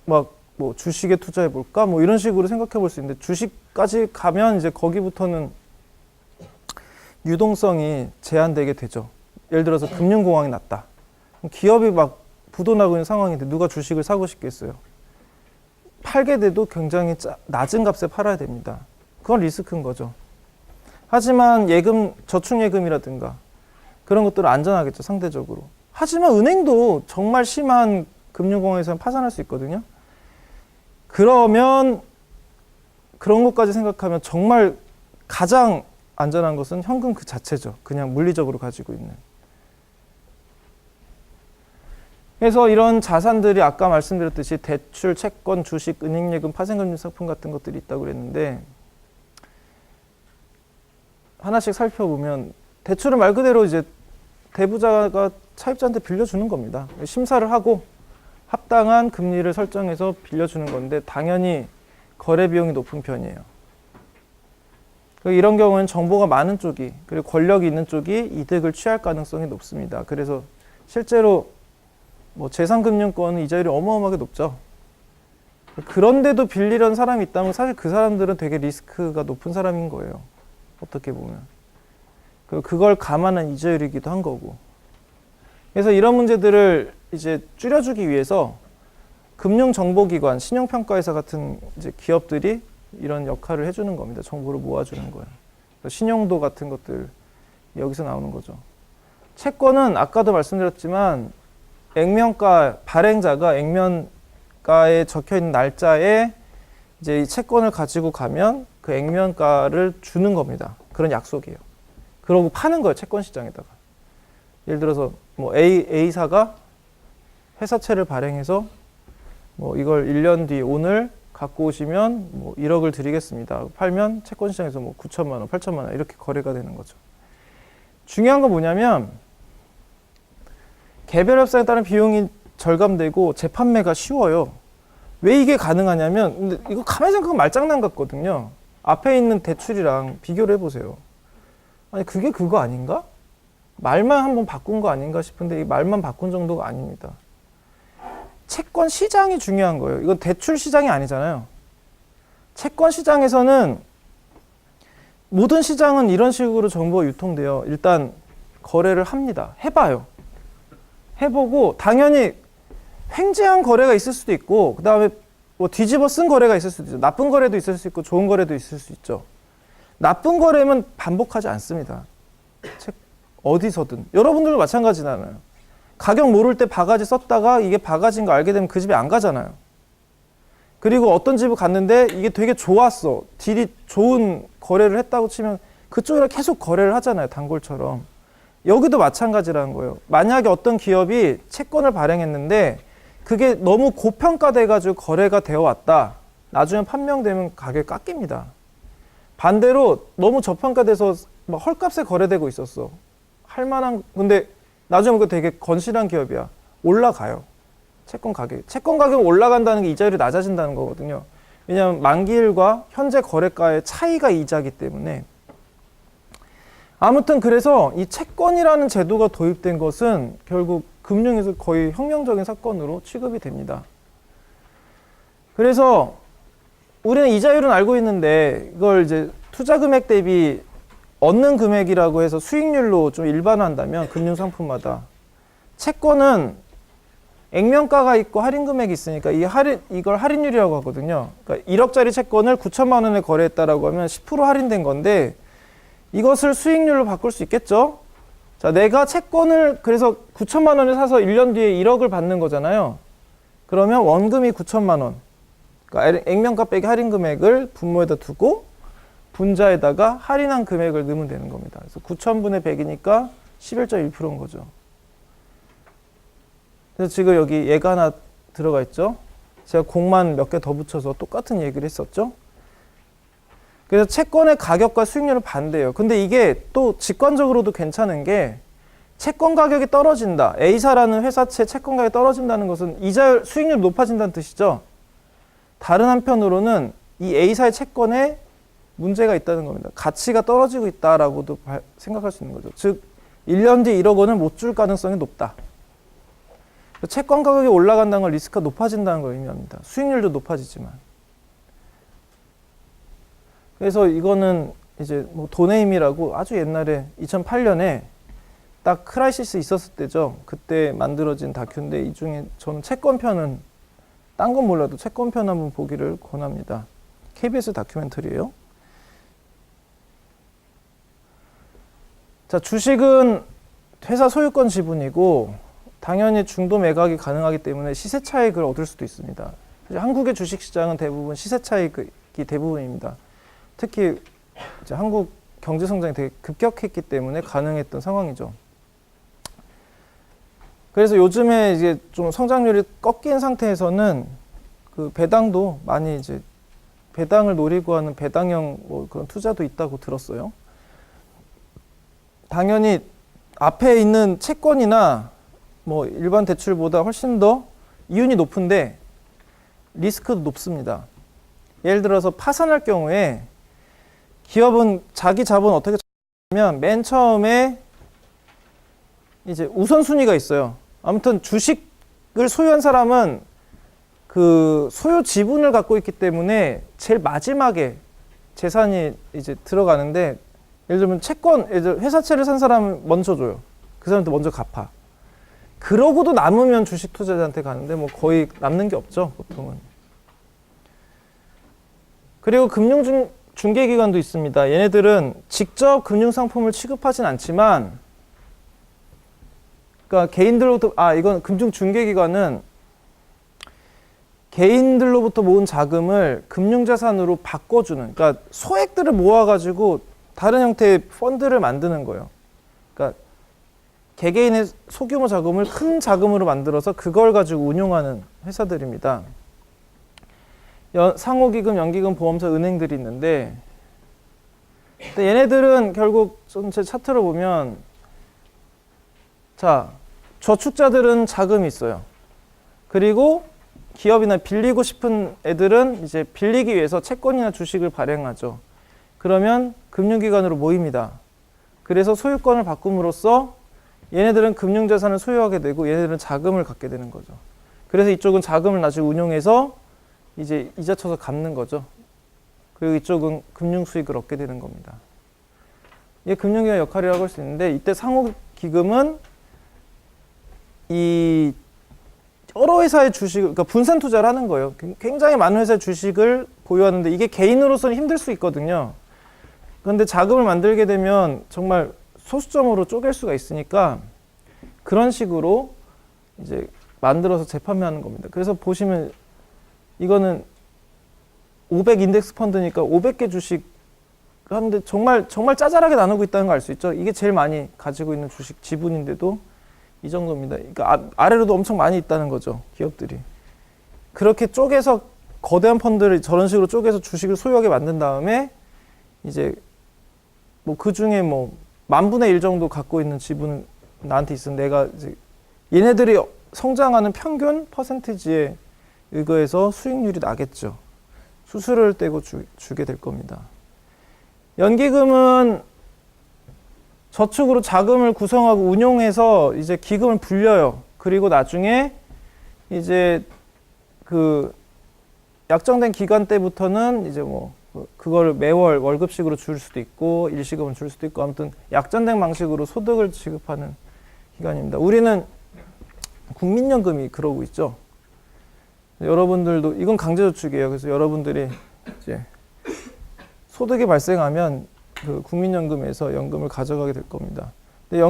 막 뭐 주식에 투자해 볼까 뭐 이런 식으로 생각해 볼 수 있는데 주식까지 가면 이제 거기부터는 유동성이 제한되게 되죠. 예를 들어서 금융공황이 났다. 기업이 막 부도나고 있는 상황인데 누가 주식을 사고 싶겠어요. 팔게 돼도 굉장히 낮은 값에 팔아야 됩니다. 그건 리스크인 거죠. 하지만 저축예금이라든가 그런 것들은 안전하겠죠, 상대적으로. 하지만 은행도 정말 심한 금융공황에서는 파산할 수 있거든요. 그러면 그런 것까지 생각하면 정말 가장 안전한 것은 현금 그 자체죠. 그냥 물리적으로 가지고 있는. 그래서 이런 자산들이 아까 말씀드렸듯이 대출, 채권, 주식, 은행예금, 파생금융 상품 같은 것들이 있다고 그랬는데 하나씩 살펴보면 대출은 말 그대로 이제 대부자가 차입자한테 빌려주는 겁니다. 심사를 하고 합당한 금리를 설정해서 빌려주는 건데 당연히 거래 비용이 높은 편이에요. 이런 경우는 정보가 많은 쪽이 그리고 권력이 있는 쪽이 이득을 취할 가능성이 높습니다. 그래서 실제로 뭐 재산금융권은 이자율이 어마어마하게 높죠. 그런데도 빌리려는 사람이 있다면 사실 그 사람들은 되게 리스크가 높은 사람인 거예요. 어떻게 보면. 그걸 감안한 이자율이기도 한 거고. 그래서 이런 문제들을 이제 줄여주기 위해서 금융정보기관, 신용평가회사 같은 이제 기업들이 이런 역할을 해주는 겁니다. 정보를 모아주는 거예요. 신용도 같은 것들 여기서 나오는 거죠. 채권은 아까도 말씀드렸지만 액면가 발행자가 액면가에 적혀 있는 날짜에 이제 이 채권을 가지고 가면 그 액면가를 주는 겁니다. 그런 약속이에요. 그러고 파는 거예요. 채권 시장에다가. 예를 들어서 뭐 A사가 회사채를 발행해서 뭐 이걸 1년 뒤 오늘 갖고 오시면 뭐 1억을 드리겠습니다. 팔면 채권 시장에서 뭐 9천만 원, 8천만 원 이렇게 거래가 되는 거죠. 중요한 건 뭐냐면 개별 협상에 따른 비용이 절감되고 재판매가 쉬워요. 왜 이게 가능하냐면 근데 이거 가만히 생각하면 말장난 같거든요. 앞에 있는 대출이랑 비교를 해보세요. 아니 그게 그거 아닌가? 말만 한번 바꾼 거 아닌가 싶은데 이 말만 바꾼 정도가 아닙니다. 채권 시장이 중요한 거예요. 이건 대출 시장이 아니잖아요. 채권 시장에서는 모든 시장은 이런 식으로 정보가 유통돼요. 일단 거래를 합니다. 해봐요. 해보고 당연히 횡재한 거래가 있을 수도 있고 그 다음에 뭐 뒤집어 쓴 거래가 있을 수도 있죠. 나쁜 거래도 있을 수 있고 좋은 거래도 있을 수 있죠. 나쁜 거래면 반복하지 않습니다. 어디서든. 여러분들도 마찬가지잖아요. 가격 모를 때 바가지 썼다가 이게 바가지인 거 알게 되면 그 집에 안 가잖아요. 그리고 어떤 집을 갔는데 이게 되게 좋았어. 딜이 좋은 거래를 했다고 치면 그쪽이랑 계속 거래를 하잖아요. 단골처럼. 여기도 마찬가지라는 거예요. 만약에 어떤 기업이 채권을 발행했는데 그게 너무 고평가돼가지고 거래가 되어 왔다. 나중에 판명되면 가격이 깎입니다. 반대로 너무 저평가돼서 막 헐값에 거래되고 있었어. 할만한, 근데 나중에 보니까 되게 건실한 기업이야. 올라가요. 채권 가격이. 채권 가격이 올라간다는 게 이자율이 낮아진다는 거거든요. 왜냐하면 만기일과 현재 거래가의 차이가 이자기 때문에. 아무튼 그래서 이 채권이라는 제도가 도입된 것은 결국 금융에서 거의 혁명적인 사건으로 취급이 됩니다. 그래서 우리는 이자율은 알고 있는데 이걸 이제 투자 금액 대비 얻는 금액이라고 해서 수익률로 좀 일반화한다면 금융상품마다 채권은 액면가가 있고 할인 금액이 있으니까 이걸 할인율이라고 하거든요. 그러니까 1억짜리 채권을 9천만 원에 거래했다라고 하면 10% 할인된 건데 이것을 수익률로 바꿀 수 있겠죠? 자, 내가 채권을 그래서 9천만 원을 사서 1년 뒤에 1억을 받는 거잖아요. 그러면 원금이 9천만 원. 그러니까 액면가 빼기 할인 금액을 분모에다 두고 분자에다가 할인한 금액을 넣으면 되는 겁니다. 그래서 9천분의 100이니까 11.1%인 거죠. 그래서 지금 여기 얘가 하나 들어가 있죠. 제가 공만 몇 개 더 붙여서 똑같은 얘기를 했었죠. 그래서 채권의 가격과 수익률은 반대예요. 근데 이게 또 직관적으로도 괜찮은 게 채권 가격이 떨어진다. A사라는 회사채 채권 가격이 떨어진다는 것은 이자율, 수익률이 높아진다는 뜻이죠. 다른 한편으로는 이 A사의 채권에 문제가 있다는 겁니다. 가치가 떨어지고 있다라고도 생각할 수 있는 거죠. 즉 1년 뒤 1억 원을 못 줄 가능성이 높다. 채권 가격이 올라간다는 건 리스크가 높아진다는 걸 의미합니다. 수익률도 높아지지만. 그래서 이거는 이제 뭐 돈의 힘이라고 아주 옛날에 2008년에 딱 크라이시스 있었을 때죠. 그때 만들어진 다큐인데 이 중에 저는 채권편은 딴 건 몰라도 채권편 한번 보기를 권합니다. KBS 다큐멘터리예요. 자, 주식은 회사 소유권 지분이고 당연히 중도 매각이 가능하기 때문에 시세 차익을 얻을 수도 있습니다. 한국의 주식시장은 대부분 시세 차익이 대부분입니다. 특히 이제 한국 경제 성장이 되게 급격했기 때문에 가능했던 상황이죠. 그래서 요즘에 이제 좀 성장률이 꺾인 상태에서는 그 배당도 많이 이제 배당을 노리고 하는 배당형 뭐 그런 투자도 있다고 들었어요. 당연히 앞에 있는 채권이나 뭐 일반 대출보다 훨씬 더 이윤이 높은데 리스크도 높습니다. 예를 들어서 파산할 경우에 기업은 자기 자본 어떻게 하면 맨 처음에 이제 우선순위가 있어요. 아무튼 주식을 소유한 사람은 그 소유 지분을 갖고 있기 때문에 제일 마지막에 재산이 이제 들어가는데 예를 들면 채권, 예를 들면 회사채를 산 사람은 먼저 줘요. 그 사람한테 먼저 갚아. 그러고도 남으면 주식 투자자한테 가는데 뭐 거의 남는 게 없죠, 보통은. 그리고 중개기관도 있습니다. 얘네들은 직접 금융상품을 취급하진 않지만, 그러니까 개인들로부터, 이건 금융중개기관은 개인들로부터 모은 자금을 금융자산으로 바꿔주는, 그러니까 소액들을 모아가지고 다른 형태의 펀드를 만드는 거예요. 그러니까 개개인의 소규모 자금을 큰 자금으로 만들어서 그걸 가지고 운용하는 회사들입니다. 상호기금, 연기금, 보험사, 은행들이 있는데, 근데 얘네들은 결국 전체 차트를 보면, 자, 저축자들은 자금이 있어요. 그리고 기업이나 빌리고 싶은 애들은 이제 빌리기 위해서 채권이나 주식을 발행하죠. 그러면 금융기관으로 모입니다. 그래서 소유권을 바꿈으로써 얘네들은 금융자산을 소유하게 되고 얘네들은 자금을 갖게 되는 거죠. 그래서 이쪽은 자금을 나중에 운용해서 이제 이자 쳐서 갚는 거죠. 그리고 이쪽은 금융수익을 얻게 되는 겁니다. 이게 금융기관 역할이라고 할 수 있는데, 이때 상호기금은 이 여러 회사의 주식을, 그러니까 분산 투자를 하는 거예요. 굉장히 많은 회사의 주식을 보유하는데 이게 개인으로서는 힘들 수 있거든요. 그런데 자금을 만들게 되면 정말 소수점으로 쪼갤 수가 있으니까 그런 식으로 이제 만들어서 재판매하는 겁니다. 그래서 보시면 이거는 500 인덱스 펀드니까 500개 주식 하는데 정말 짜잘하게 나누고 있다는 걸 알 수 있죠. 이게 제일 많이 가지고 있는 주식 지분인데도 이 정도입니다. 그러니까 아래로도 엄청 많이 있다는 거죠, 기업들이. 그렇게 쪼개서 거대한 펀드를 저런 식으로 쪼개서 주식을 소유하게 만든 다음에 이제 뭐 그 중에 뭐 10,000분의 1 정도 갖고 있는 지분은 나한테 있으면 내가 이제 얘네들이 성장하는 평균 퍼센티지에 의거해서 수익률이 나겠죠. 수수료를 떼고 주게 될 겁니다. 연기금은 저축으로 자금을 구성하고 운용해서 이제 기금을 불려요. 그리고 나중에 이제 그 약정된 기간 때부터는 이제 뭐 그걸 매월 월급식으로 줄 수도 있고 일시금을 줄 수도 있고 아무튼 약정된 방식으로 소득을 지급하는 기관입니다. 우리는 국민연금이 그러고 있죠. 여러분들도 이건 강제저축이에요. 그래서 여러분들이 이제 소득이 발생하면 그 국민연금에서 연금을 가져가게 될 겁니다. 근데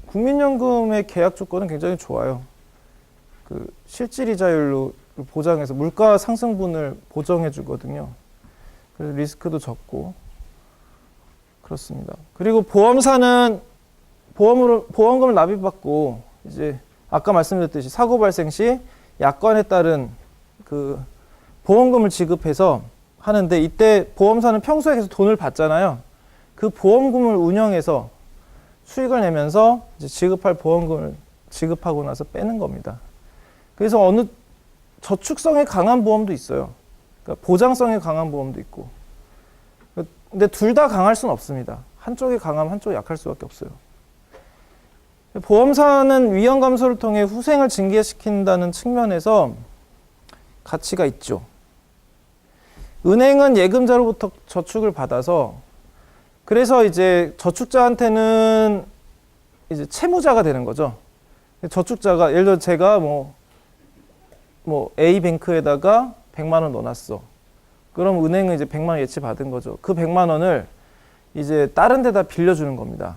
국민연금의 계약 조건은 굉장히 좋아요. 그 실질이자율로 보장해서 물가 상승분을 보정해 주거든요. 그래서 리스크도 적고 그렇습니다. 그리고 보험사는 보험금을 납입받고 이제 아까 말씀드렸듯이 사고 발생 시 약관에 따른 그 보험금을 지급해서 하는데, 이때 보험사는 평소에 계속 돈을 받잖아요. 그 보험금을 운영해서 수익을 내면서 이제 지급할 보험금을 지급하고 나서 빼는 겁니다. 그래서 어느 저축성에 강한 보험도 있어요. 그러니까 보장성에 강한 보험도 있고. 근데 둘 다 강할 수는 없습니다. 한쪽이 강하면 한쪽이 약할 수밖에 없어요. 보험사는 위험 감소를 통해 후생을 증대시킨다는 측면에서 가치가 있죠. 은행은 예금자로부터 저축을 받아서, 그래서 이제 저축자한테는 이제 채무자가 되는 거죠. 저축자가 예를 들어 제가 뭐 A뱅크에다가 100만 원 넣어놨어. 그럼 은행은 이제 100만 원 예치 받은 거죠. 그 100만 원을 이제 다른 데다 빌려주는 겁니다.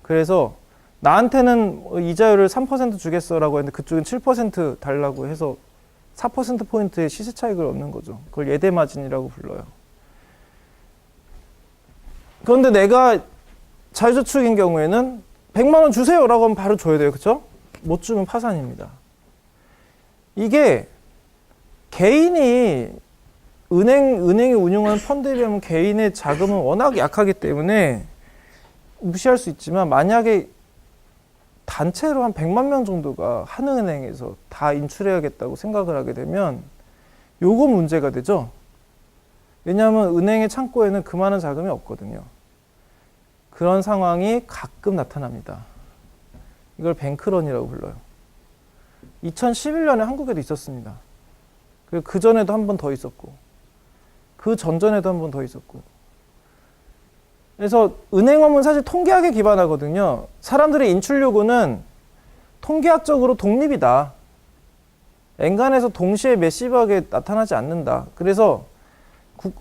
그래서 나한테는 이자율을 3% 주겠어라고 했는데 그쪽은 7% 달라고 해서 4%포인트의 시세 차익을 얻는 거죠. 그걸 예대마진이라고 불러요. 그런데 내가 자유저축인 경우에는 100만 원 주세요라고 하면 바로 줘야 돼요. 그렇죠? 못 주면 파산입니다. 이게 개인이 은행이 운영하는 펀드에 비하면 개인의 자금은 워낙 약하기 때문에 무시할 수 있지만, 만약에 단체로 한 100만 명 정도가 한 은행에서 다 인출해야겠다고 생각을 하게 되면 요거 문제가 되죠. 왜냐하면 은행의 창고에는 그만한 자금이 없거든요. 그런 상황이 가끔 나타납니다. 이걸 뱅크런이라고 불러요. 2011년에 한국에도 있었습니다. 그리고 그 전에도 한 번 더 있었고, 그 전전에도 한 번 더 있었고. 그래서 은행업은 사실 통계학에 기반하거든요. 사람들의 인출 요구는 통계학적으로 독립이다. 엔간해서 동시에 매시브하게 나타나지 않는다. 그래서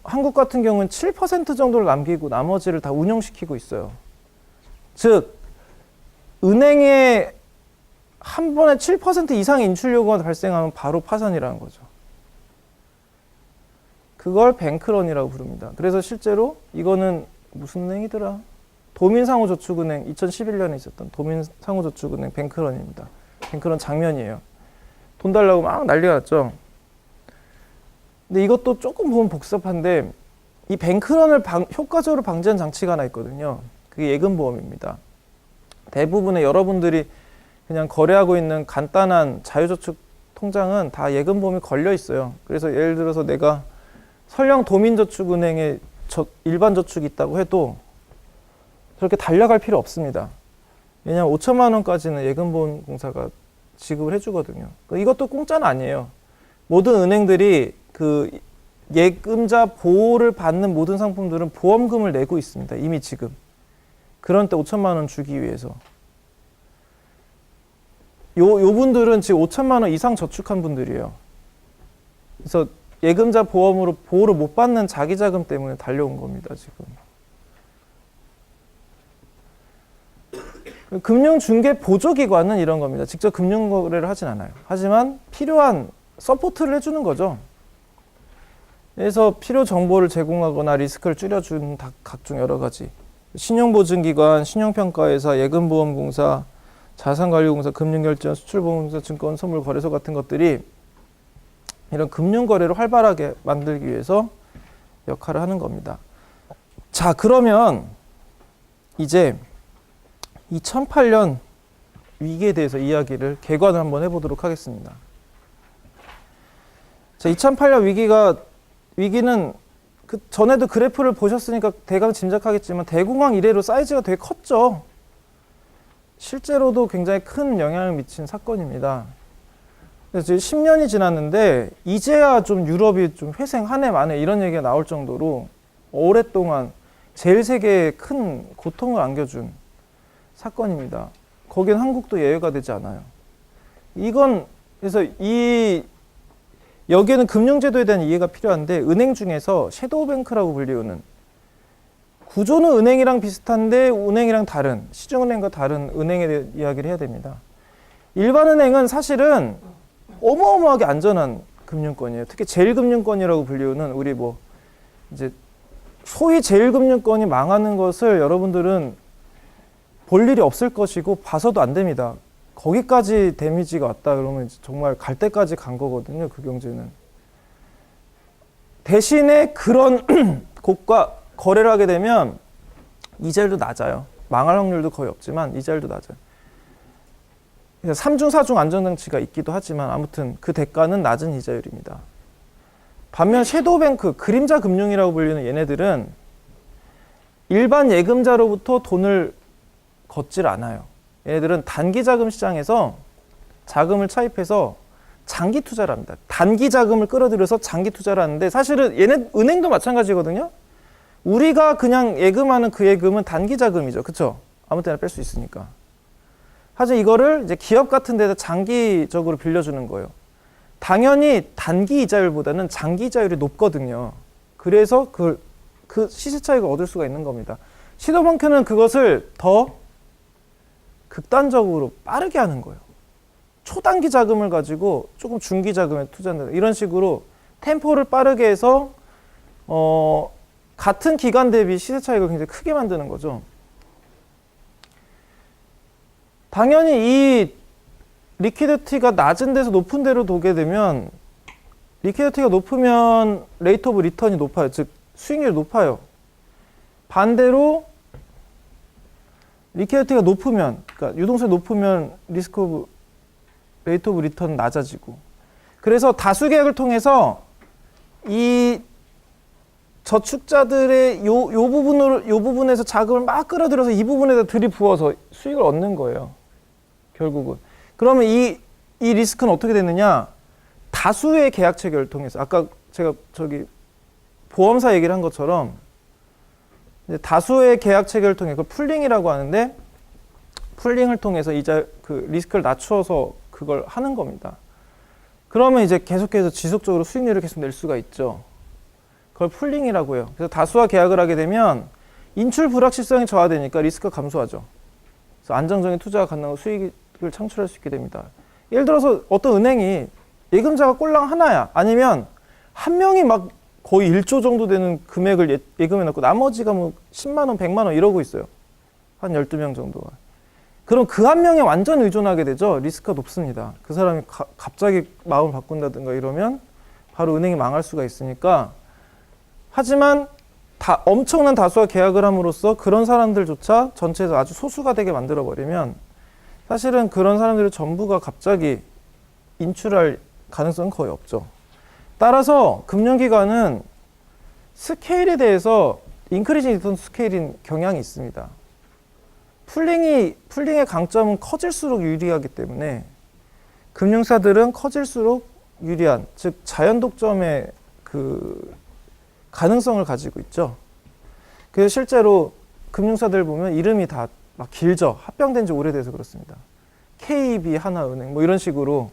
한국 같은 경우는 7% 정도를 남기고 나머지를 다 운용시키고 있어요. 즉 은행에 한 번에 7% 이상의 인출 요구가 발생하면 바로 파산이라는 거죠. 그걸 뱅크런이라고 부릅니다. 그래서 실제로 이거는 무슨 은행이더라? 도민상호저축은행 2011년에 있었던 도민상호저축은행 뱅크런입니다. 뱅크런 장면이에요. 돈 달라고 막 난리가 났죠. 근데 이것도 조금 보면 복잡한데 이 뱅크런을 효과적으로 방지하는 장치가 하나 있거든요. 그게 예금보험입니다. 대부분의 여러분들이 그냥 거래하고 있는 간단한 자유저축 통장은 다 예금보험이 걸려 있어요. 그래서 예를 들어서 내가 설령 도민저축은행에 일반 저축이 있다고 해도 저렇게 달려갈 필요 없습니다. 왜냐하면 5천만 원까지는 예금보험공사가 지급을 해주거든요. 이것도 공짜는 아니에요. 모든 은행들이 그 예금자 보호를 받는 모든 상품들은 보험금을 내고 있습니다. 이미 지금. 그런 때 5천만 원 주기 위해서. 요 분들은 지금 5천만 원 이상 저축한 분들이에요. 그래서 예금자 보험으로 보호를 못 받는 자기 자금 때문에 달려온 겁니다, 지금. 금융중개 보조기관은 이런 겁니다. 직접 금융거래를 하진 않아요. 하지만 필요한 서포트를 해주는 거죠. 그래서 필요 정보를 제공하거나 리스크를 줄여주는 각종 여러 가지. 신용보증기관, 신용평가회사, 예금보험공사, 자산관리공사, 금융결제원, 수출보험공사, 증권, 선물거래소 같은 것들이 이런 금융거래를 활발하게 만들기 위해서 역할을 하는 겁니다. 자, 그러면 이제 2008년 위기에 대해서 이야기를 개관을 한번 해보도록 하겠습니다. 자, 2008년 위기는 그 전에도 그래프를 보셨으니까 대강 짐작하겠지만 대공황 이래로 사이즈가 되게 컸죠. 실제로도 굉장히 큰 영향을 미친 사건입니다. 그래서 10년이 지났는데 이제야 좀 유럽이 좀 회생 한 해 만에 이런 얘기가 나올 정도로 오랫동안 제일 세계에 큰 고통을 안겨준 사건입니다. 거긴 한국도 예외가 되지 않아요. 이건 그래서 여기에는 금융제도에 대한 이해가 필요한데 은행 중에서 섀도우뱅크라고 불리우는 구조는 은행이랑 비슷한데 은행이랑 다른 시중은행과 다른 은행에 대해 이야기를 해야 됩니다. 일반 은행은 사실은 어마어마하게 안전한 금융권이에요. 특히 제1금융권이라고 불리우는 우리 이제 소위 제1금융권이 망하는 것을 여러분들은 볼 일이 없을 것이고 봐서도 안 됩니다. 거기까지 데미지가 왔다 그러면 정말 갈 때까지 간 거거든요. 그 경제는. 대신에 그런 곳과 거래를 하게 되면 이자율도 낮아요. 망할 확률도 거의 없지만 이자율도 낮아요. 3중, 4중 안전장치가 있기도 하지만 아무튼 그 대가는 낮은 이자율입니다. 반면 섀도우뱅크, 그림자 금융이라고 불리는 얘네들은 일반 예금자로부터 돈을 걷질 않아요. 얘네들은 단기 자금 시장에서 자금을 차입해서 장기 투자를 합니다. 단기 자금을 끌어들여서 장기 투자를 하는데 사실은 얘네 은행도 마찬가지거든요. 우리가 그냥 예금하는 그 예금은 단기 자금이죠. 그렇죠? 아무 때나 뺄 수 있으니까. 하지만 이거를 이제 기업 같은 데다 장기적으로 빌려주는 거예요. 당연히 단기 이자율보다는 장기 이자율이 높거든요. 그래서 그 시세 차익을 얻을 수가 있는 겁니다. 섀도우뱅크는 그것을 더 극단적으로 빠르게 하는 거예요. 초단기 자금을 가지고 조금 중기 자금에 투자한다. 이런 식으로 템포를 빠르게 해서 같은 기간 대비 시세 차익을 굉장히 크게 만드는 거죠. 당연히 이 리퀴디티가 낮은 데서 높은 데로 도게 되면 리퀴디티가 높으면 레이트 오브 리턴이 높아요. 즉 수익률이 높아요. 반대로 리퀴디티가 높으면, 그러니까 유동성이 높으면 리스크 오브 레이트 오브 리턴은 낮아지고. 그래서 다수 계약을 통해서 이 저축자들의 요 부분에서 자금을 막 끌어들여서 이 부분에다 들이부어서 수익을 얻는 거예요. 결국은. 그러면 이 리스크는 어떻게 되느냐? 다수의 계약 체결을 통해서 아까 제가 보험사 얘기를 한 것처럼 다수의 계약 체결을 통해 그걸 풀링이라고 하는데 풀링을 통해서 그 리스크를 낮추어서 그걸 하는 겁니다. 그러면 이제 계속해서 지속적으로 수익률을 계속 낼 수가 있죠. 그걸 풀링이라고 해요. 그래서 다수와 계약을 하게 되면 인출 불확실성이 저하되니까 리스크가 감소하죠. 그래서 안정적인 투자가 가능하고 수익을 창출할 수 있게 됩니다. 예를 들어서 어떤 은행이 예금자가 꼴랑 하나야. 아니면 한 명이 막 거의 1조 정도 되는 금액을 예금해 놓고 나머지가 뭐 10만 원, 100만 원 이러고 있어요. 한 12명 정도가. 그럼 그 한 명에 완전 의존하게 되죠. 리스크가 높습니다. 그 사람이 갑자기 마음을 바꾼다든가 이러면 바로 은행이 망할 수가 있으니까. 하지만 엄청난 다수와 계약을 함으로써 그런 사람들조차 전체에서 아주 소수가 되게 만들어버리면 사실은 그런 사람들의 전부가 갑자기 인출할 가능성은 거의 없죠. 따라서 금융기관은 스케일에 대해서 인크리징 리턴 스케일인 경향이 있습니다. 풀링의 강점은 커질수록 유리하기 때문에 금융사들은 커질수록 유리한, 즉 자연 독점의 그 가능성을 가지고 있죠. 그래서 실제로 금융사들 보면 이름이 다 막 길죠. 합병된 지 오래돼서 그렇습니다. KB 하나은행 뭐 이런 식으로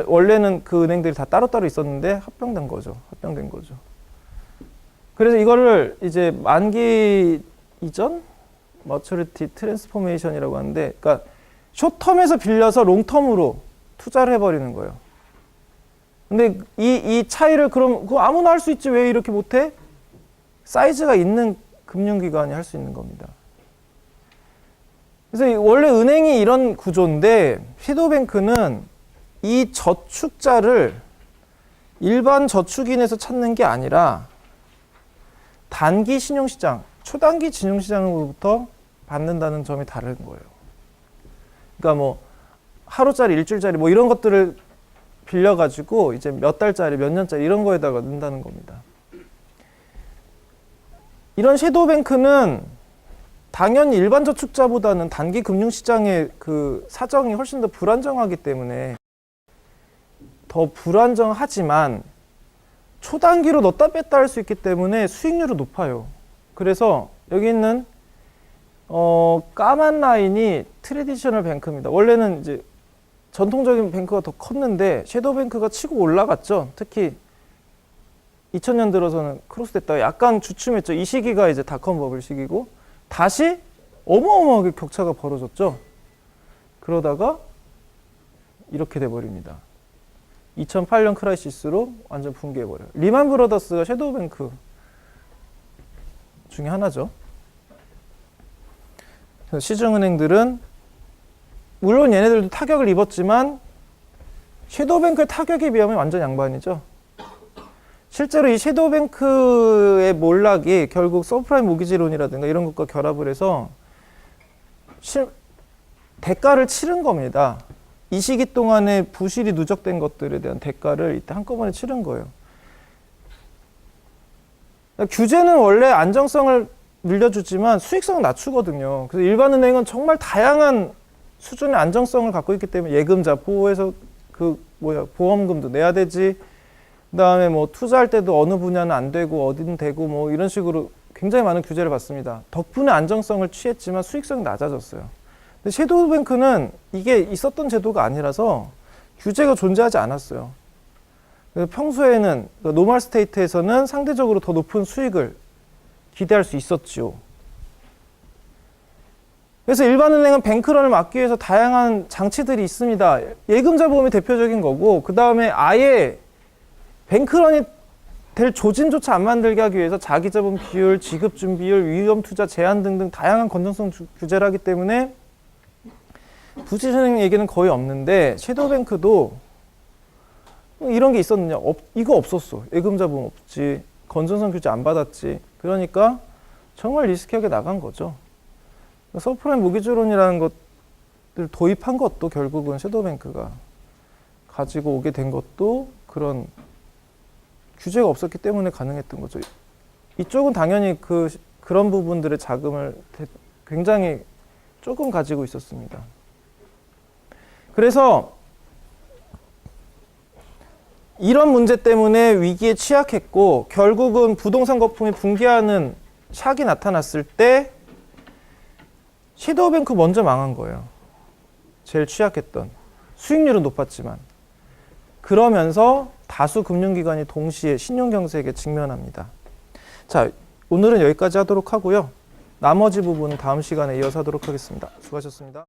원래는 그 은행들이 다 따로따로 있었는데 합병된 거죠. 그래서 이거를 이제 만기 이전 머처리티 트랜스포메이션이라고 하는데, 그러니까 숏텀에서 빌려서 롱텀으로 투자를 해버리는 거예요. 근데 이 차이를 그럼 그거 아무나 할 수 있지 왜 이렇게 못해? 사이즈가 있는 금융기관이 할 수 있는 겁니다. 그래서 원래 은행이 이런 구조인데 섀도우뱅크는 이 저축자를 일반 저축인에서 찾는 게 아니라 단기 신용시장, 초단기金融시장으로부터 받는다는 점이 다른 거예요. 그러니까 뭐 하루짜리, 일주일짜리 뭐 이런 것들을 빌려가지고 이제 몇 달짜리, 몇 년짜리 이런 거에다가 넣는다는 겁니다. 이런 섀도우뱅크는 당연히 일반 저축자보다는 단기 금융시장의 그 사정이 훨씬 더 불안정하기 때문에 더 불안정하지만 초단기로 넣었다 뺐다 할 수 있기 때문에 수익률은 높아요. 그래서 여기 있는 까만 라인이 트래디셔널 뱅크입니다. 원래는 이제 전통적인 뱅크가 더 컸는데 섀도우뱅크가 치고 올라갔죠. 특히 2000년 들어서는 크로스됐다가 약간 주춤했죠. 이 시기가 이제 닷컴 버블 시기고 다시 어마어마하게 격차가 벌어졌죠. 그러다가 이렇게 돼버립니다. 2008년 크라이시스로 완전 붕괴해버려요. 리만 브라더스가 섀도우뱅크 중에 하나죠. 시중은행들은 물론 얘네들도 타격을 입었지만 섀도우뱅크의 타격에 비하면 완전 양반이죠. 실제로 이 섀도우뱅크의 몰락이 결국 서브프라임 모기지론이라든가 이런 것과 결합을 해서 대가를 치른 겁니다. 이 시기 동안에 부실이 누적된 것들에 대한 대가를 이때 한꺼번에 치른 거예요. 규제는 원래 안정성을 늘려주지만 수익성을 낮추거든요. 그래서 일반은행은 정말 다양한 수준의 안정성을 갖고 있기 때문에 예금자 보호해서 보험금도 내야 되지. 그다음에 뭐 투자할 때도 어느 분야는 안 되고 어디는 되고 뭐 이런 식으로 굉장히 많은 규제를 받습니다. 덕분에 안정성을 취했지만 수익성이 낮아졌어요. 근데 섀도우뱅크는 이게 있었던 제도가 아니라서 규제가 존재하지 않았어요. 그래서 평소에는 노멀 스테이트에서는 상대적으로 더 높은 수익을 기대할 수 있었지요. 그래서 일반은행은 뱅크런을 막기 위해서 다양한 장치들이 있습니다. 예금자 보험이 대표적인 거고 그 다음에 아예 뱅크런이 될 조짐조차 안 만들게 하기 위해서 자기자본 비율, 지급준비율, 위험투자 제한 등등 다양한 건전성 규제를 하기 때문에 부실은행 얘기는 거의 없는데 섀도우뱅크도 이런 게 있었느냐? 이거 없었어. 예금자 보험 없지. 건전성 규제 안 받았지. 그러니까 정말 리스키하게 나간 거죠. 서브프라임 모기지론이라는 것들 도입한 것도 결국은 섀도우뱅크가 가지고 오게 된 것도 그런 규제가 없었기 때문에 가능했던 거죠. 이쪽은 당연히 그런 부분들의 자금을 굉장히 조금 가지고 있었습니다. 그래서 이런 문제 때문에 위기에 취약했고 결국은 부동산 거품이 붕괴하는 샥이 나타났을 때 섀도우뱅크 먼저 망한 거예요. 제일 취약했던. 수익률은 높았지만. 그러면서 다수 금융기관이 동시에 신용경색에 직면합니다. 자, 오늘은 여기까지 하도록 하고요. 나머지 부분은 다음 시간에 이어서 하도록 하겠습니다. 수고하셨습니다.